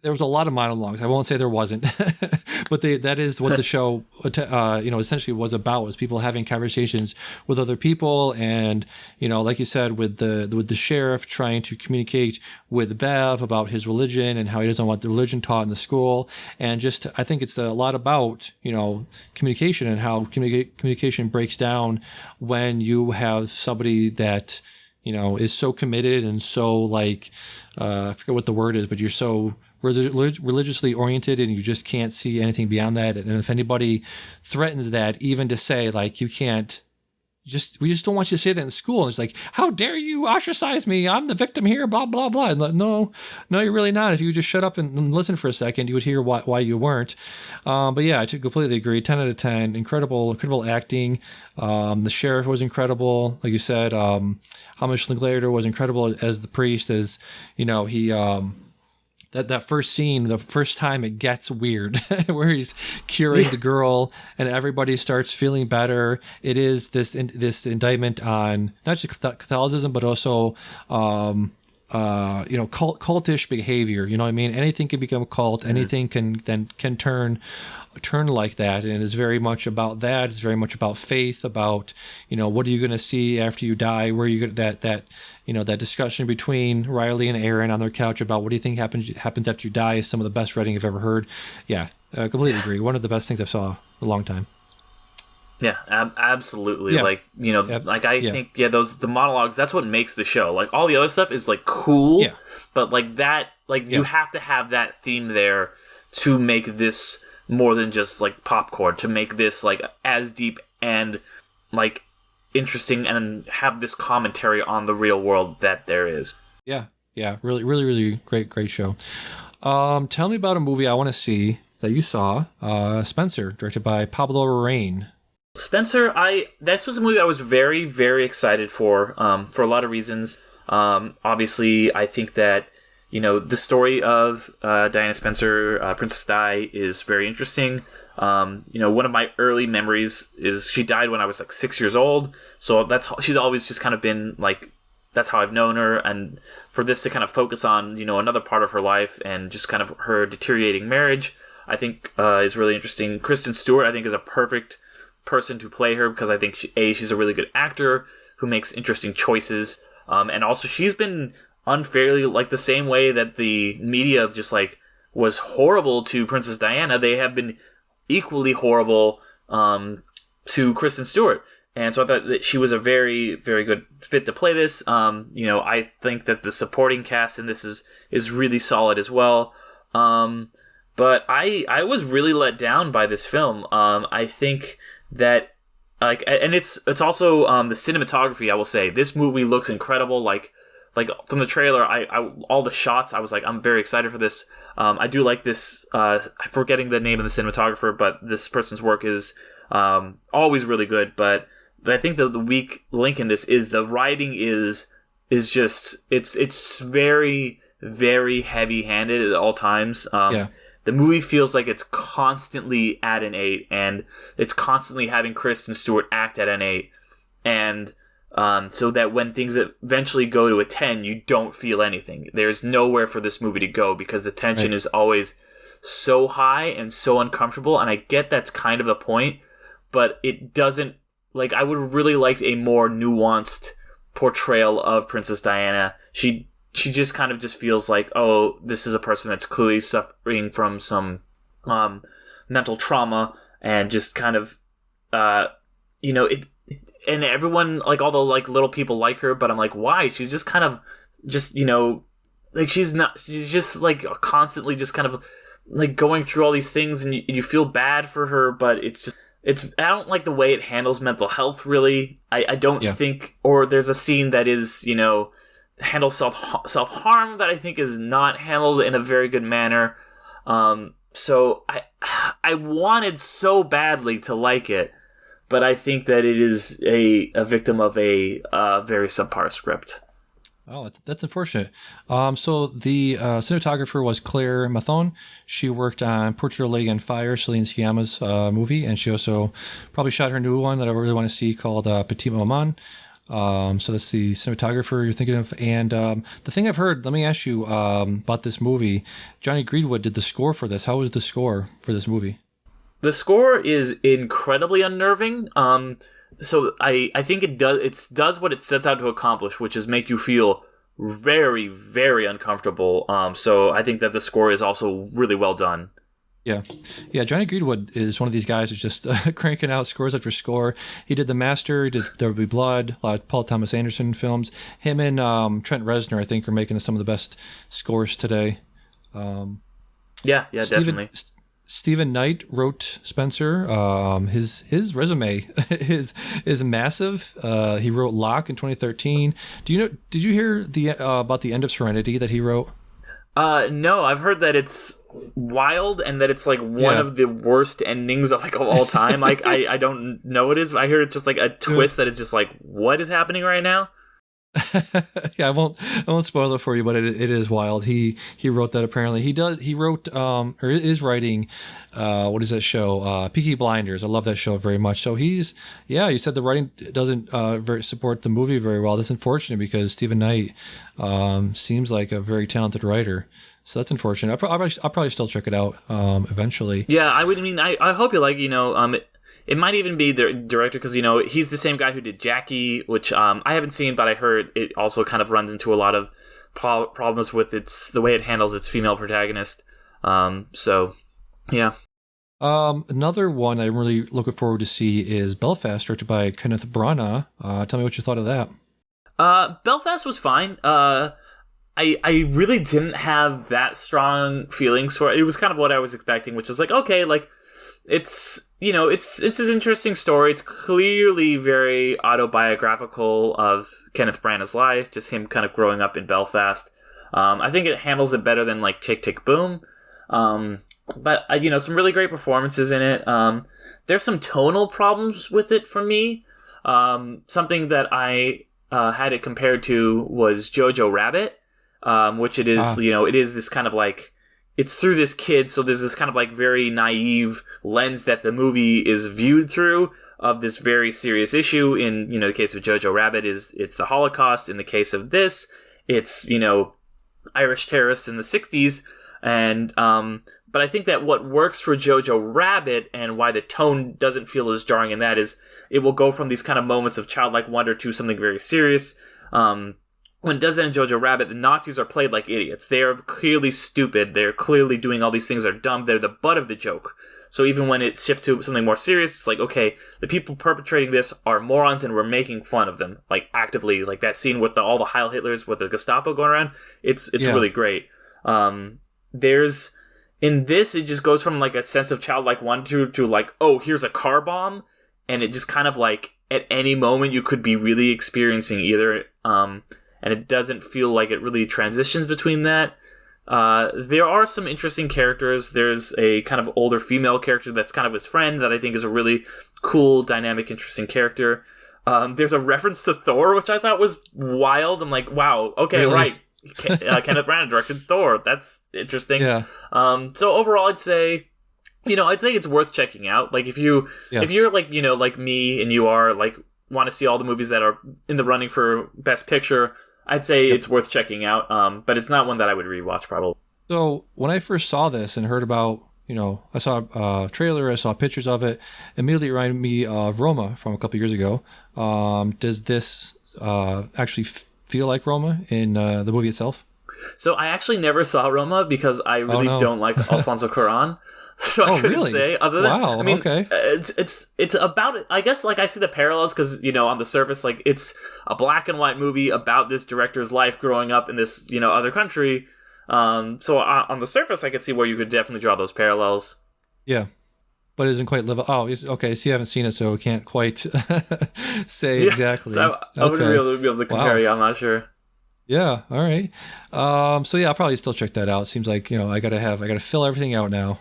there was a lot of monologues. I won't say there wasn't, but that is what the show, essentially was about, was people having conversations with other people. And, like you said, with the sheriff trying to communicate with Bev about his religion and how he doesn't want the religion taught in the school. And just, I think it's a lot about, communication and how communication breaks down when you have somebody that, is so committed and so like, I forget what the word is, but you're so religiously oriented and you just can't see anything beyond that. And if anybody threatens that, even to say like, you can't, we just don't want you to say that in school. And it's like, how dare you ostracize me? I'm the victim here, blah, blah, blah. And like, no, you're really not. If you just shut up and listen for a second, you would hear why you weren't. But yeah, I completely agree. 10 out of 10, incredible acting. The sheriff was incredible. Like you said, Hamish Linklater was incredible as the priest, as, he, that first scene, the first time it gets weird, where he's curing the girl and everybody starts feeling better. It is this indictment on not just Catholicism, but also, cultish behavior. You know what I mean? Anything can become a cult. Anything can turn like that. And it's very much about that. It's very much about faith, about, what are you going to see after you die? Where are you going that discussion between Riley and Aaron on their couch about what do you think happens after you die is some of the best writing I've ever heard. Yeah, I completely agree. One of the best things I saw in a long time. Yeah, absolutely. Yeah. Like, I think, the monologues, that's what makes the show. Like, all the other stuff is, like, cool, but, like, that, like, you have to have that theme there to make this more than just, like, popcorn, to make this, like, as deep and, like, interesting and have this commentary on the real world that there is. Yeah, really, really, really great show. Tell me about a movie I want to see that you saw, Spencer, directed by Pablo Larraín. Spencer, this was a movie I was very, very excited for a lot of reasons. Obviously, I think that, the story of Diana Spencer, Princess Di, is very interesting. One of my early memories is she died when I was like 6 years old. So she's always just kind of been like, that's how I've known her. And for this to kind of focus on, another part of her life and just kind of her deteriorating marriage, I think is really interesting. Kristen Stewart, I think, is a perfect person to play her because I think she's a really good actor who makes interesting choices, and also she's been unfairly, like the same way that the media just like was horrible to Princess Diana, they have been equally horrible to Kristen Stewart, and so I thought that she was a very, very good fit to play this. I think that the supporting cast in this is really solid as well. But I was really let down by this film. I think that and it's also the cinematography. I will say this movie looks incredible. Like from the trailer, I all the shots, I was like, I'm very excited for this. I do like this. I'm forgetting the name of the cinematographer, but this person's work is always really good. But I think the weak link in this is the writing is just it's very, very heavy handed at all times. The movie feels like it's constantly at an 8, and it's constantly having Kristen Stewart act at an 8, and so that when things eventually go to a 10, you don't feel anything. There's nowhere for this movie to go because the tension is always so high and so uncomfortable, and I get that's kind of the point, but it doesn't, like, I would have really liked a more nuanced portrayal of Princess Diana. She just kind of just feels like, oh, this is a person that's clearly suffering from some mental trauma, and just kind of, it. And everyone, like, all the like little people like her, but I'm like, why? She's just kind of, just like she's just like constantly just kind of like going through all these things, and you feel bad for her, but I don't like the way it handles mental health, really. I don't think, or there's a scene that is, handles self-harm that I think is not handled in a very good manner. So I wanted so badly to like it, but I think that it is a victim of a very subpar script. Oh, that's unfortunate. So the cinematographer was Claire Mathon. She worked on Portugal Lake on Fire, Celine Sciamma's movie, and she also probably shot her new one that I really want to see called Petite Maman. So that's the cinematographer you're thinking of. And the thing I've heard, let me ask you about this movie. Johnny Greenwood did the score for this. How was the score for this movie? The score is incredibly unnerving. So I think it does what it sets out to accomplish, which is make you feel very, very uncomfortable. So I think that the score is also really well done. Yeah. Johnny Greenwood is one of these guys who's just cranking out scores after score. He did The Master. He did There Will Be Blood. A lot of Paul Thomas Anderson films. Him and Trent Reznor, I think, are making some of the best scores today. Definitely. Stephen Knight wrote Spencer. His resume is massive. He wrote Locke in 2013. Did you hear about The End of Serenity that he wrote? No, I've heard that it's wild and that it's like one of the worst endings of all time. Like I don't know what it is. I heard it's just like a twist that is just like, what is happening right now? I won't spoil it for you, but it is wild. He wrote that apparently. He wrote or is writing what is that show? Peaky Blinders. I love that show very much. So you said the writing doesn't support the movie very well. That's unfortunate because Stephen Knight seems like a very talented writer. So that's unfortunate. I'll probably still check it out eventually. Yeah, I hope you like, it might even be the director because, he's the same guy who did Jackie, which I haven't seen, but I heard it also kind of runs into a lot of problems with the way it handles its female protagonist. Yeah. Another one I'm really looking forward to see is Belfast, directed by Kenneth Branagh. Tell me what you thought of that. Belfast was fine. I really didn't have that strong feelings for it. It was kind of what I was expecting, which is like, okay, like, it's an interesting story. It's clearly very autobiographical of Kenneth Branagh's life, just him kind of growing up in Belfast. I think it handles it better than like Tick, Tick, Boom. But some really great performances in it. There's some tonal problems with it for me. Something that I had it compared to was Jojo Rabbit, which it is, it is this kind of like, it's through this kid, so there's this kind of like very naive lens that the movie is viewed through of this very serious issue. In, the case of Jojo Rabbit, it's the Holocaust. In the case of this, it's, Irish terrorists in the 60s. And, but I think that what works for Jojo Rabbit and why the tone doesn't feel as jarring in that is it will go from these kind of moments of childlike wonder to something very serious. When it does that in Jojo Rabbit, the Nazis are played like idiots. They are clearly stupid. They're clearly doing all these things that are dumb. They're the butt of the joke. So even when it shifts to something more serious, it's like, okay, the people perpetrating this are morons and we're making fun of them, like actively. Like that scene with all the Heil Hitlers with the Gestapo going around. It's really great. There's in this, it just goes from like a sense of childlike wonder to like, oh, here's a car bomb, and it just kind of like at any moment you could be really experiencing either. And it doesn't feel like it really transitions between that. There are some interesting characters. There's a kind of older female character that's kind of his friend that I think is a really cool, dynamic, interesting character. There's a reference to Thor, which I thought was wild. I'm like, wow, okay, really? Right. Kenneth Branagh directed Thor. That's interesting. Yeah. So overall, I'd say, I think it's worth checking out. Like if you're like, like me and you are like want to see all the movies that are in the running for Best Picture, I'd say it's worth checking out, but it's not one that I would rewatch probably. So when I first saw this and heard about, I saw a trailer, I saw pictures of it, immediately reminded me of Roma from a couple years ago. Does this actually feel like Roma in the movie itself? So I actually never saw Roma because I really don't like Alfonso Cuarón. So I couldn't say other than okay. It's about it. I guess like I see the parallels because on the surface like it's a black and white movie about this director's life growing up in this other country, So on the surface, I could see where you could definitely draw those parallels. Yeah. But it isn't quite live. Oh, okay. So you haven't seen it, so we can't quite say exactly. So I wouldn't really be able to compare. Wow. I'm not sure. Yeah. All right. So yeah, I'll probably still check that out. It seems like I gotta fill everything out now.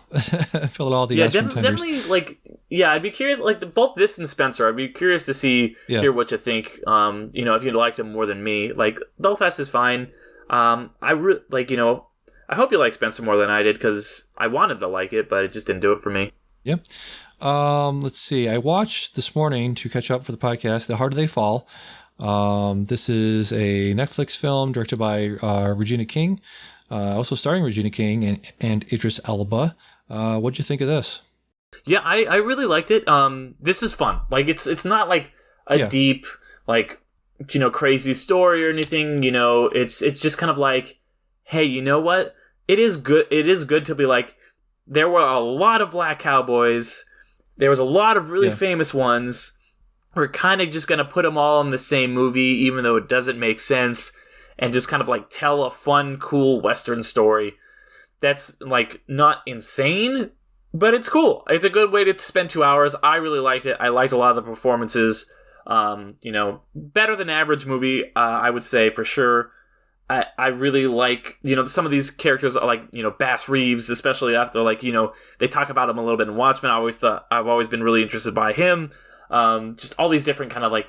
Fill out all the Oscar contenders. Definitely. I'd be curious. Both this and Spencer, I'd be curious to hear what you think. If you liked him more than me, Belfast is fine. I hope you like Spencer more than I did because I wanted to like it, but it just didn't do it for me. Yeah. Let's see. I watched this morning to catch up for the podcast, The Harder They Fall. This is a Netflix film directed by Regina King, also starring Regina King and Idris Elba. What'd you think of this? Yeah, I really liked it. This is fun. It's not like a deep, crazy story or anything. It's just kind of like, hey, you know what? It is good. It is good to be like, there were a lot of black cowboys. There was a lot of really famous ones. We're kind of just going to put them all in the same movie, even though it doesn't make sense, and just kind of tell a fun, cool Western story. That's not insane, but it's cool. It's a good way to spend 2 hours. I really liked it. I liked a lot of the performances. Better than average movie, I would say for sure. I really like, some of these characters are Bass Reeves, especially after they talk about him a little bit in Watchmen. I've always been really interested by him. Just all these different kind of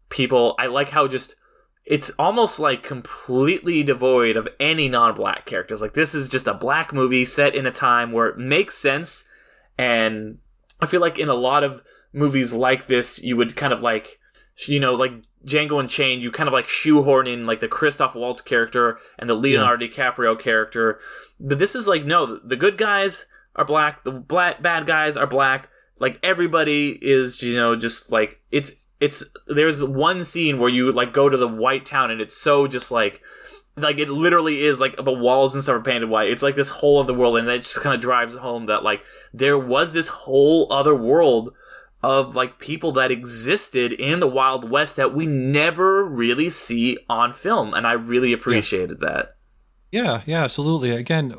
people. I like how it's almost completely devoid of any non-black characters. This is just a black movie set in a time where it makes sense. And I feel like in a lot of movies like this, you would kind of Django Unchained, you kind of shoehorn in the Christoph Waltz character and the Leonardo DiCaprio character. But this is no, the good guys are black, the bad guys are black. Everybody is, it's there's one scene where you go to the white town and it's so just it literally is the walls and stuff are painted white. It's this whole other world, and that just kind of drives home that there was this whole other world of people that existed in the Wild West that we never really see on film, and I really appreciated that. Yeah, absolutely. Again,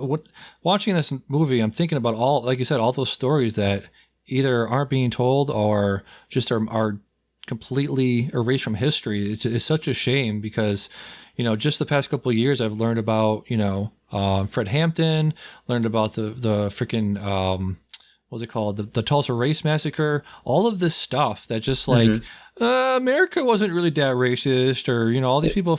watching this movie, I'm thinking about all, like you said, all those stories that either aren't being told or just are completely erased from history. It's such a shame because, just the past couple of years, I've learned about, Fred Hampton, learned about the freaking, what was it called? The Tulsa Race Massacre, all of this stuff that just America wasn't really that racist, or, all these people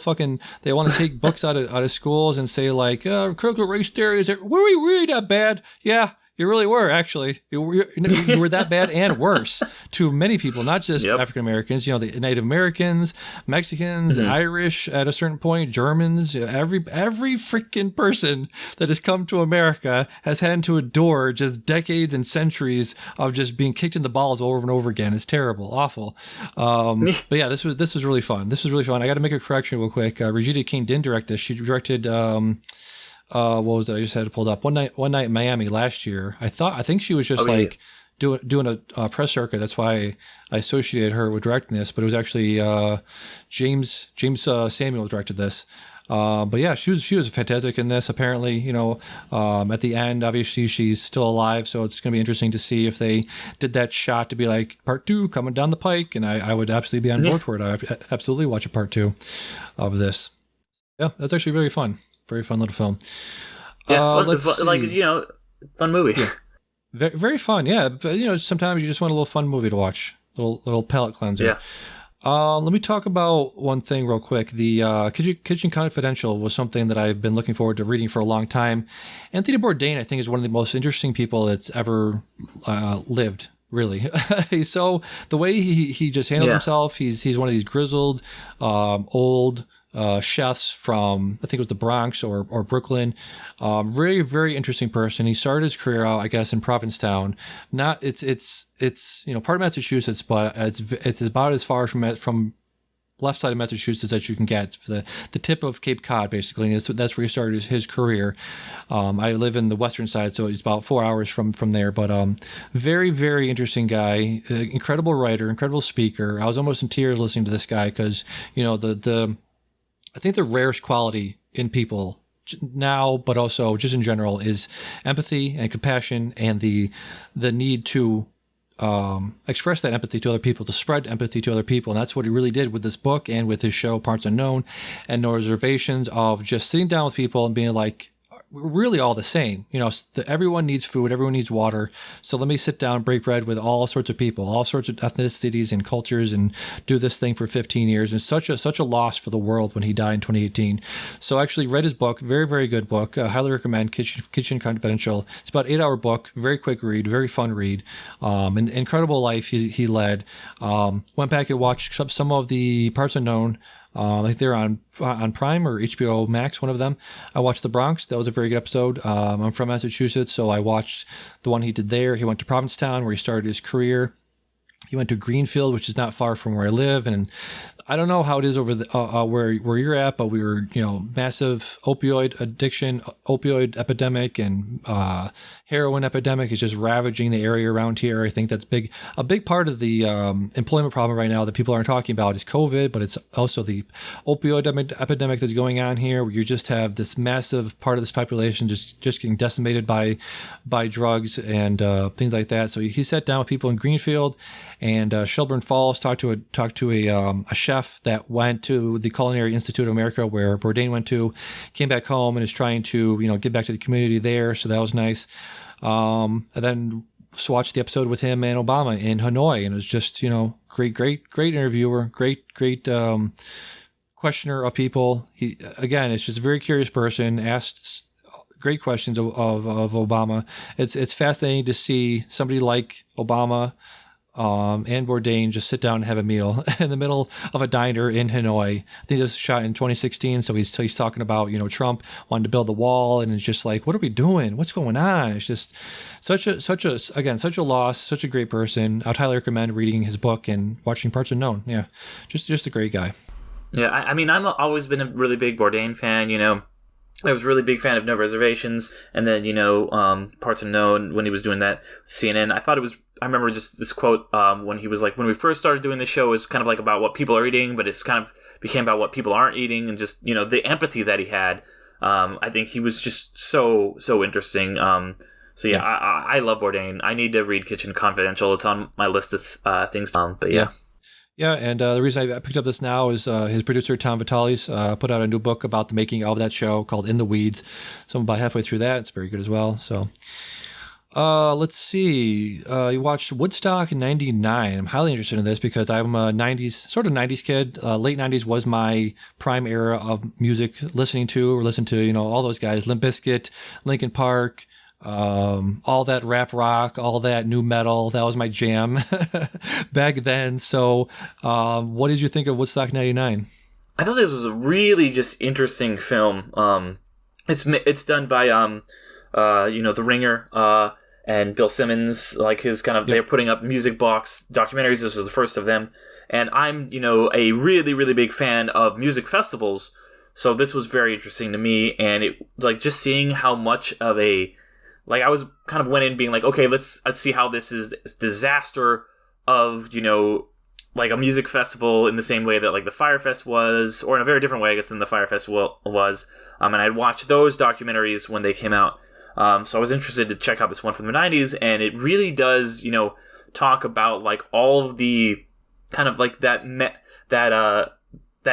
they want to take books out of schools and say critical race theory, were we really that bad? Yeah. You really were, actually. You were that bad and worse to many people, not just African Americans. The Native Americans, Mexicans, Irish at a certain point, Germans. Every freaking person that has come to America has had to endure just decades and centuries of just being kicked in the balls over and over again. It's terrible, awful. But yeah, this was really fun. I got to make a correction real quick. Regina King didn't direct this. She directed. What was it? I just had it pulled up. One night in Miami last year. I think she was just doing a press circuit. That's why I associated her with directing this. But it was actually James Samuel directed this. But yeah, she was fantastic in this. Apparently, at the end, obviously she's still alive, so it's going to be interesting to see if they did that shot to be part 2 coming down the pike. And I would absolutely be on board for it. I absolutely watch a part 2 of this. Yeah, that's actually very fun. Very fun little film. Yeah, fun movie. Yeah. Very, very fun. Yeah, but sometimes you just want a little fun movie to watch, little palate cleanser. Yeah. Let me talk about one thing real quick. The Kitchen Confidential was something that I've been looking forward to reading for a long time. Anthony Bourdain, I think, is one of the most interesting people that's ever lived. Really. So the way he just handles himself, he's one of these grizzled, old chefs from, I think it was the Bronx or Brooklyn. Very, very interesting person. He started his career out, I guess, in Provincetown. It's part of Massachusetts, but it's about as far from left side of Massachusetts that you can get. It's the tip of Cape Cod, basically. And that's where he started his career. I live in the western side, so it's about 4 hours from there. But very, very interesting guy, incredible writer, incredible speaker. I was almost in tears listening to this guy because, I think the rarest quality in people now, but also just in general, is empathy and compassion and the need to express that empathy to other people, to spread empathy to other people. And that's what he really did with this book and with his show, Parts Unknown, and No Reservations, of just sitting down with people and being like, we're really all the same. Everyone needs food, everyone needs water. So let me sit down, break bread with all sorts of people, all sorts of ethnicities and cultures, and do this thing for 15 years. And such a loss for the world when he died in 2018. So I actually read his book, very, very good book. Highly recommend Kitchen Confidential. It's about 8-hour book, very quick read, very fun read. An incredible life he led. Went back and watched some of the Parts Unknown. I think they're on Prime or HBO Max, one of them. I watched The Bronx. That was a very good episode. I'm from Massachusetts, so I watched the one he did there. He went to Provincetown, where he started his career. He went to Greenfield, which is not far from where I live, and I don't know how it is over where you're at, but we were, massive opioid addiction, opioid epidemic, and heroin epidemic is just ravaging the area around here. I think that's a big part of the employment problem right now that people aren't talking about is COVID, but it's also the opioid epidemic that's going on here, where you just have this massive part of this population just getting decimated by drugs and things like that. So he sat down with people in Greenfield and Shelburne Falls, talked to a chef that went to the Culinary Institute of America, where Bourdain went to, came back home and is trying to get back to the community there. So that was nice. And then watched the episode with him and Obama in Hanoi, and it was just great interviewer, great questioner of people. He, again, is just a very curious person. Asked great questions of Obama. It's fascinating to see somebody like Obama and Bourdain just sit down and have a meal in the middle of a diner in Hanoi. I think this was shot in 2016, so he's talking about Trump wanting to build the wall, and it's just like, what are we doing? What's going on? It's just such a loss, such a great person. I'd highly recommend reading his book and watching Parts Unknown. Yeah, just a great guy. Yeah, I mean, I've always been a really big Bourdain fan. I was a really big fan of No Reservations, and then Parts Unknown when he was doing that CNN. I remember just this quote when he was like, when we first started doing the show, it was kind of like about what people are eating, but it's kind of became about what people aren't eating, and just the empathy that he had. I think he was just so interesting. So yeah, I love Bourdain. I need to read Kitchen Confidential. It's on my list of things. But yeah. Yeah, and the reason I picked up this now is his producer, Tom Vitalis, put out a new book about the making of that show called In the Weeds. So I'm about halfway through that. It's very good as well. So let's see. You watched Woodstock in 99. I'm highly interested in this because I'm a 90s kid. Late 90s was my prime era of music listening to all those guys, Limp Bizkit, Linkin Park, all that rap rock, all that new metal. That was my jam back then. So what did you think of Woodstock 99? I thought this was a really just interesting film. It's done by The Ringer and Bill Simmons, like his kind of, They're putting up music box documentaries. This was the first of them. And I'm, a really, really big fan of music festivals. So this was very interesting to me. And it, like, just seeing how much of I was kind of went in being like, okay, let's see how this is this disaster of, like a music festival in the same way that like the Fyre Fest was, or in a very different way, I guess, than the Fyre Fest was. And I'd watched those documentaries when they came out. So I was interested to check out this one from the 90s, and it really does, talk about like all of the kind of like that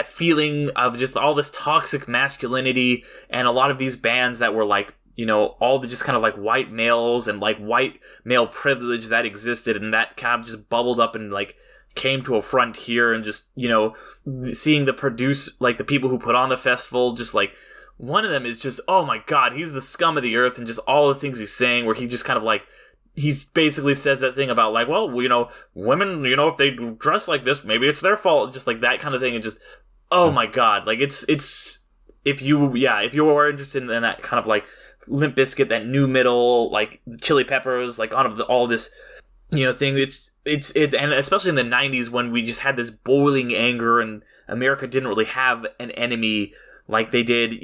feeling of just all this toxic masculinity, and a lot of these bands that were like, all the just kind of like white males and like white male privilege that existed, and that kind of just bubbled up and like came to a frontier, and just, seeing the people who put on the festival, just like, one of them is just, oh my god, he's the scum of the earth, and just all the things he's saying, where he just kind of like, he basically says that thing about like, well, women, if they dress like this, maybe it's their fault, just like that kind of thing, and just, oh my god, like it's if you are interested in that kind of like Limp Bizkit, that new middle, like Chili Peppers, like all this, thing, it's and especially in the 90s when we just had this boiling anger, and America didn't really have an enemy like they did,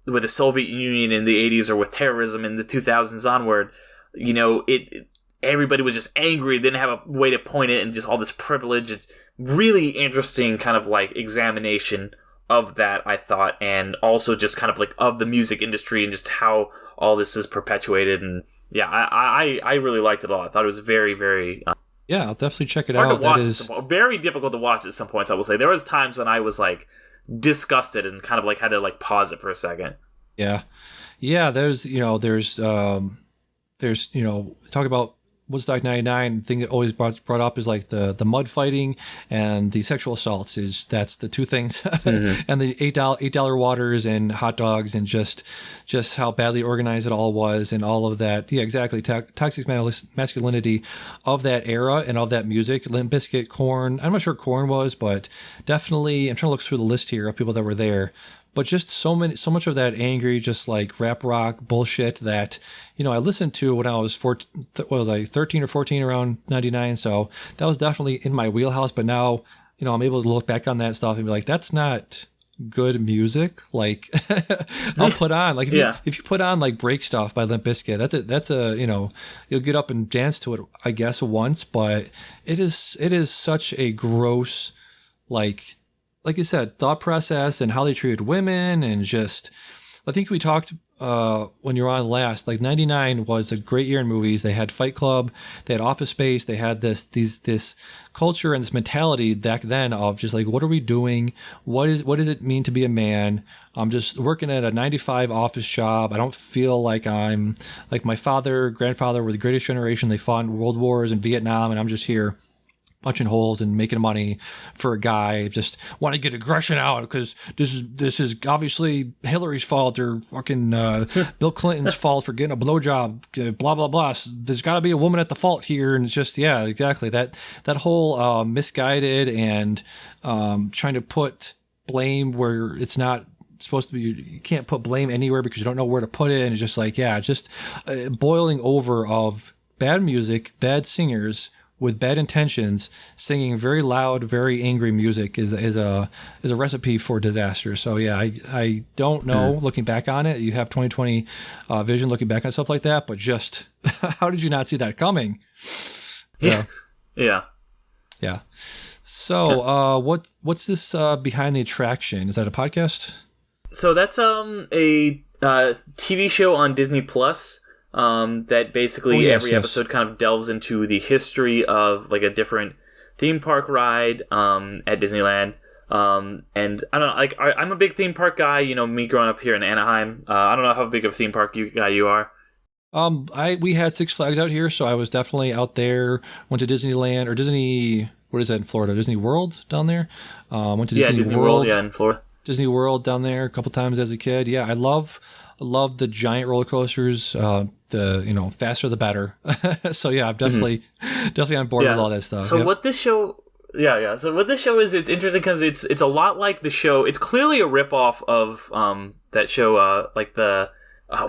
with the Soviet Union in the 80s, or with terrorism in the 2000s onward. Everybody was just angry, didn't have a way to point it, and just all this privilege. It's really interesting kind of like examination of that, I thought, and also just kind of like of the music industry and just how all this is perpetuated. And yeah, I really liked it a lot. I thought it was very, very Yeah, I'll definitely check it hard out. to watch. Very difficult to watch at some points, I will say. There was times when I was like disgusted and kind of like had to like pause it for a second. Yeah. Yeah, there's talk about Woodstock 99. The thing that always brought up is like the mud fighting and the sexual assaults. That's the two things. And the $8 waters and hot dogs and just how badly organized it all was and all of that. Yeah, exactly. Toxic masculinity of that era and of that music. Limp Bizkit, Korn. I'm not sure Korn was, but definitely I'm trying to look through the list here of people that were there. But just so much of that angry, just like rap rock bullshit that, I listened to when I was 13 or 14 around 99. So that was definitely in my wheelhouse. But now, I'm able to look back on that stuff and be like, that's not good music. Like I'll put on, like if you put on like Break Stuff by Limp Bizkit, that's a you'll get up and dance to it, I guess, once. But it is such a gross, like you said, thought process and how they treated women, and just, I think we talked when you were on last, like 99 was a great year in movies. They had Fight Club, they had Office Space, they had this culture and this mentality back then of just like, what are we doing? What does it mean to be a man? I'm just working at a 9 to 5 office job. I don't feel like I'm like my grandfather were the greatest generation. They fought in world wars and Vietnam, and I'm just here punching holes and making money for a guy. Just want to get aggression out because this is obviously Hillary's fault or fucking Bill Clinton's fault for getting a blowjob. Blah blah blah. So there's got to be a woman at the fault here, and it's just exactly that whole misguided and trying to put blame where it's not supposed to be. You can't put blame anywhere because you don't know where to put it, and it's just like boiling over of bad music, bad singers with bad intentions, singing very loud, very angry music is a recipe for disaster. So yeah, I don't know. Looking back on it, you have 2020 vision looking back on stuff like that, but just how did you not see that coming? Yeah. So what's this Behind the Attraction? Is that a podcast? So that's a TV show on Disney Plus. That basically every episode kind of delves into the history of like a different theme park ride at Disneyland. And I don't know, like I'm a big theme park guy. Me growing up here in Anaheim. I don't know how big of a theme park guy you are. We had Six Flags out here, so I was definitely out there. Went to Disneyland or Disney. What is that in Florida? Disney World down there. Went to Disney World. Yeah, in Florida. Disney World down there a couple times as a kid. Yeah, I love the giant roller coasters. The faster the better. So yeah, I'm definitely on board with all that stuff. So what this show, So what this show is, it's interesting because it's a lot like the show. It's clearly a ripoff of that show, like the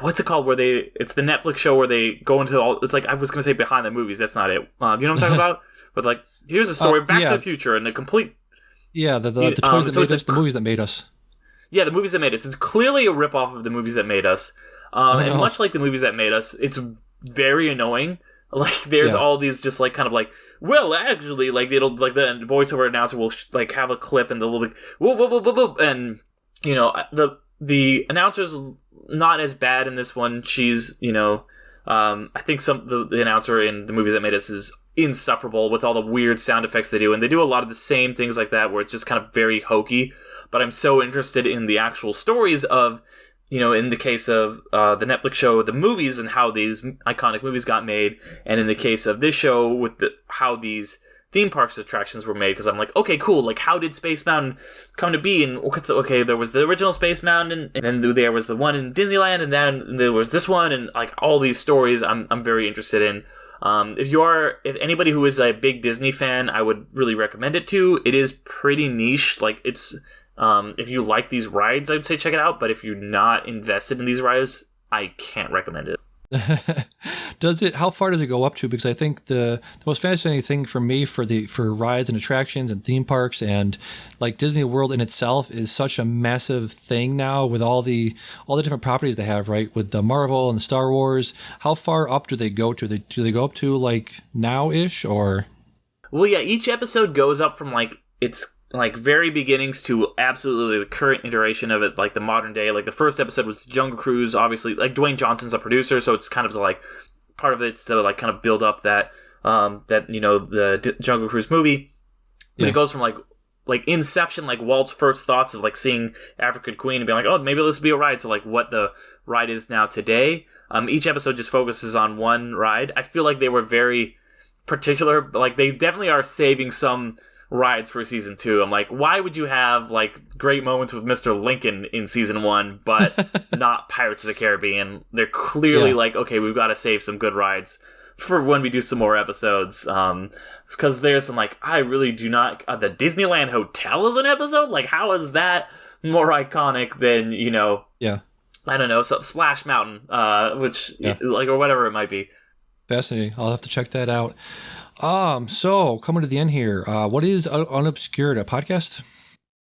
what's it called? It's the Netflix show where they go into all. It's like I was gonna say behind the movies. That's not it. You know what I'm talking about? But like, here's a story Back to the Future and the complete. Yeah, the toys that made us, the movies that made us. Yeah, the movies that made us. It's clearly a ripoff of the movies that made us. And much like the movies that made us, it's very annoying. Like, there's all these just, like, kind of like, well, actually, like, it'll, like, the voiceover announcer will, like, have a clip and they'll be, whoop, whoop, whoop, whoop, whoop, and, the announcer's not as bad in this one. She's, I think the announcer in the movies that made us is insufferable with all the weird sound effects they do, and they do a lot of the same things like that where it's just kind of very hokey. But I'm so interested in the actual stories of, in the case of the Netflix show, the movies and how these iconic movies got made, and in the case of this show with how these theme parks attractions were made. Because I'm like, okay, cool. Like, how did Space Mountain come to be? And okay, there was the original Space Mountain, and then there was the one in Disneyland, and then there was this one, and like all these stories, I'm very interested in. If anybody who is a big Disney fan, I would really recommend it to. It is pretty niche. Like, it's if you like these rides, I'd say check it out. But if you're not invested in these rides, I can't recommend it. How far does it go up to? Because I think the most fascinating thing for me for rides and attractions and theme parks and like Disney World in itself is such a massive thing now with all the different properties they have, right? With the Marvel and the Star Wars. How far up do they go to? Do they go up to like now-ish or? Well, yeah, each episode goes up from like it's like very beginnings to absolutely the current iteration of it, like the modern day. Like the first episode was Jungle Cruise, obviously. Like Dwayne Johnson's a producer, so it's kind of like part of it to like kind of build up that the Jungle Cruise movie. And it goes from like Inception, like Walt's first thoughts of like seeing African Queen and being like, oh, maybe this will be a ride, to like what the ride is now today. Each episode just focuses on one ride. I feel like they were very particular. Like they definitely are saving some rides for season 2. I'm like, why would you have like great moments with Mr. Lincoln in season 1 but not Pirates of the Caribbean? They're clearly like, okay, we've got to save some good rides for when we do some more episodes, because there's some like, I really do not, the Disneyland Hotel is an episode? Like, how is that more iconic than, I don't know, so Splash Mountain, which like, or whatever it might be. Fascinating. I'll have to check that out. So coming to the end here, what is Unobscured, a podcast?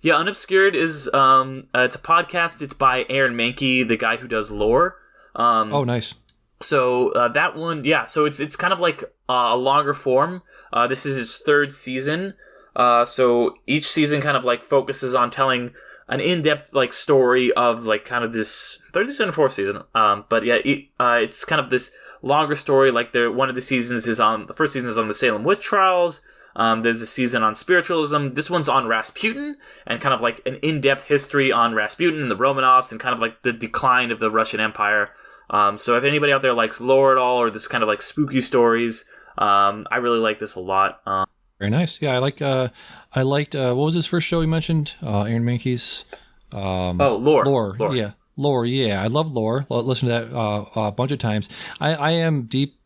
Yeah, Unobscured is it's a podcast. It's by Aaron Mahnke, the guy who does Lore. Oh, nice. So that one, so it's kind of like a longer form. This is his 3rd season. So each season kind of like focuses on telling an in-depth like story of like kind of this 3rd season and 4th season. But yeah, it's kind of this longer story. Like one of the seasons is on, the first season is on the Salem witch trials. There's a season on spiritualism. This one's on Rasputin and kind of like an in-depth history on Rasputin and the Romanovs and kind of like the decline of the Russian Empire. So if anybody out there likes lore at all or this kind of like spooky stories, I really like this a lot. Very nice. Yeah, I liked what was his first show you mentioned? Aaron Mahnke's. Lore. Lore. Yeah, Lore. Yeah, I love Lore. I'll listen to that a bunch of times. I am deep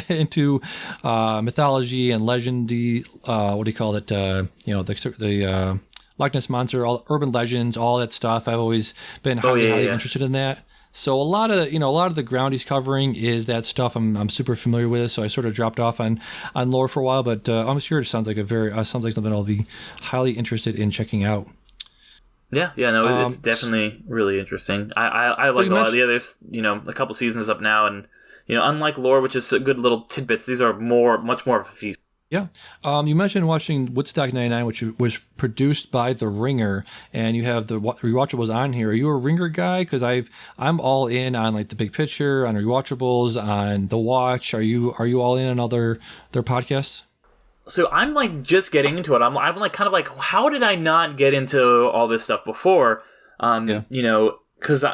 into mythology and legendy. What do you call it? The Loch Ness Monster, all urban legends, all that stuff. I've always been highly interested in that. So a lot of the ground he's covering is that stuff I'm super familiar with. So I sort of dropped off on lore for a while, but I'm sure it sounds like something I'll be highly interested in checking out. It's definitely really interesting. I like a lot of the others. A couple seasons up now, and unlike lore, which is good little tidbits, these are much more of a feast. Yeah. You mentioned watching Woodstock 99, which was produced by The Ringer, and you have the rewatchables on here. Are you a Ringer guy? Because I'm all in on like The Big Picture, on rewatchables, on The Watch. Are you all in on their podcasts? So I'm like just getting into it. I'm like kind of like, how did I not get into all this stuff before? Because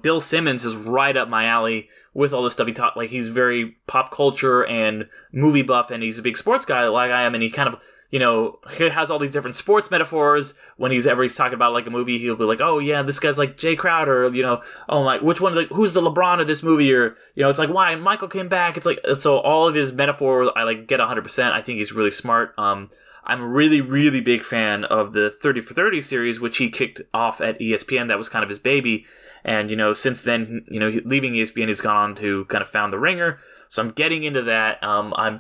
Bill Simmons is right up my alley with all this stuff. He taught, like, he's very pop culture and movie buff, and he's a big sports guy like I am, and he kind of, he has all these different sports metaphors. When he's talking about like a movie, he'll be like, oh yeah, this guy's like Jay Crowder, oh my, which one, who's the LeBron of this movie, or, it's like, why, and Michael came back, it's like, so all of his metaphors, I like get 100%. I think he's really smart. I'm a really, really big fan of the 30 for 30 series, which he kicked off at ESPN. That was kind of his baby. And, since then, leaving ESPN, he's gone on to kind of found The Ringer. So I'm getting into that. I'm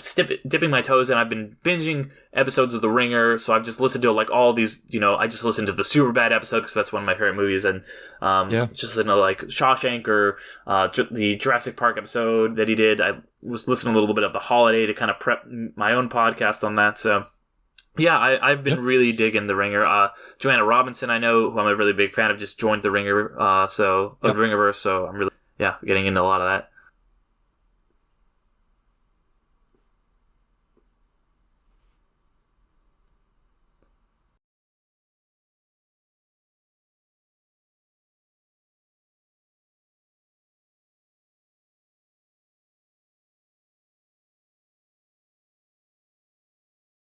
dipping my toes in. I've been binging episodes of The Ringer. So I've just listened to like all these, I just listened to the Superbad episode because that's one of my favorite movies. And just listened to like Shawshank or the Jurassic Park episode that he did. I was listening a little bit of The Holiday to kind of prep my own podcast on that. So yeah, I've been really digging The Ringer. Joanna Robinson, I know, who I'm a really big fan of, just joined The Ringer, The Ringerverse, so I'm really, getting into a lot of that.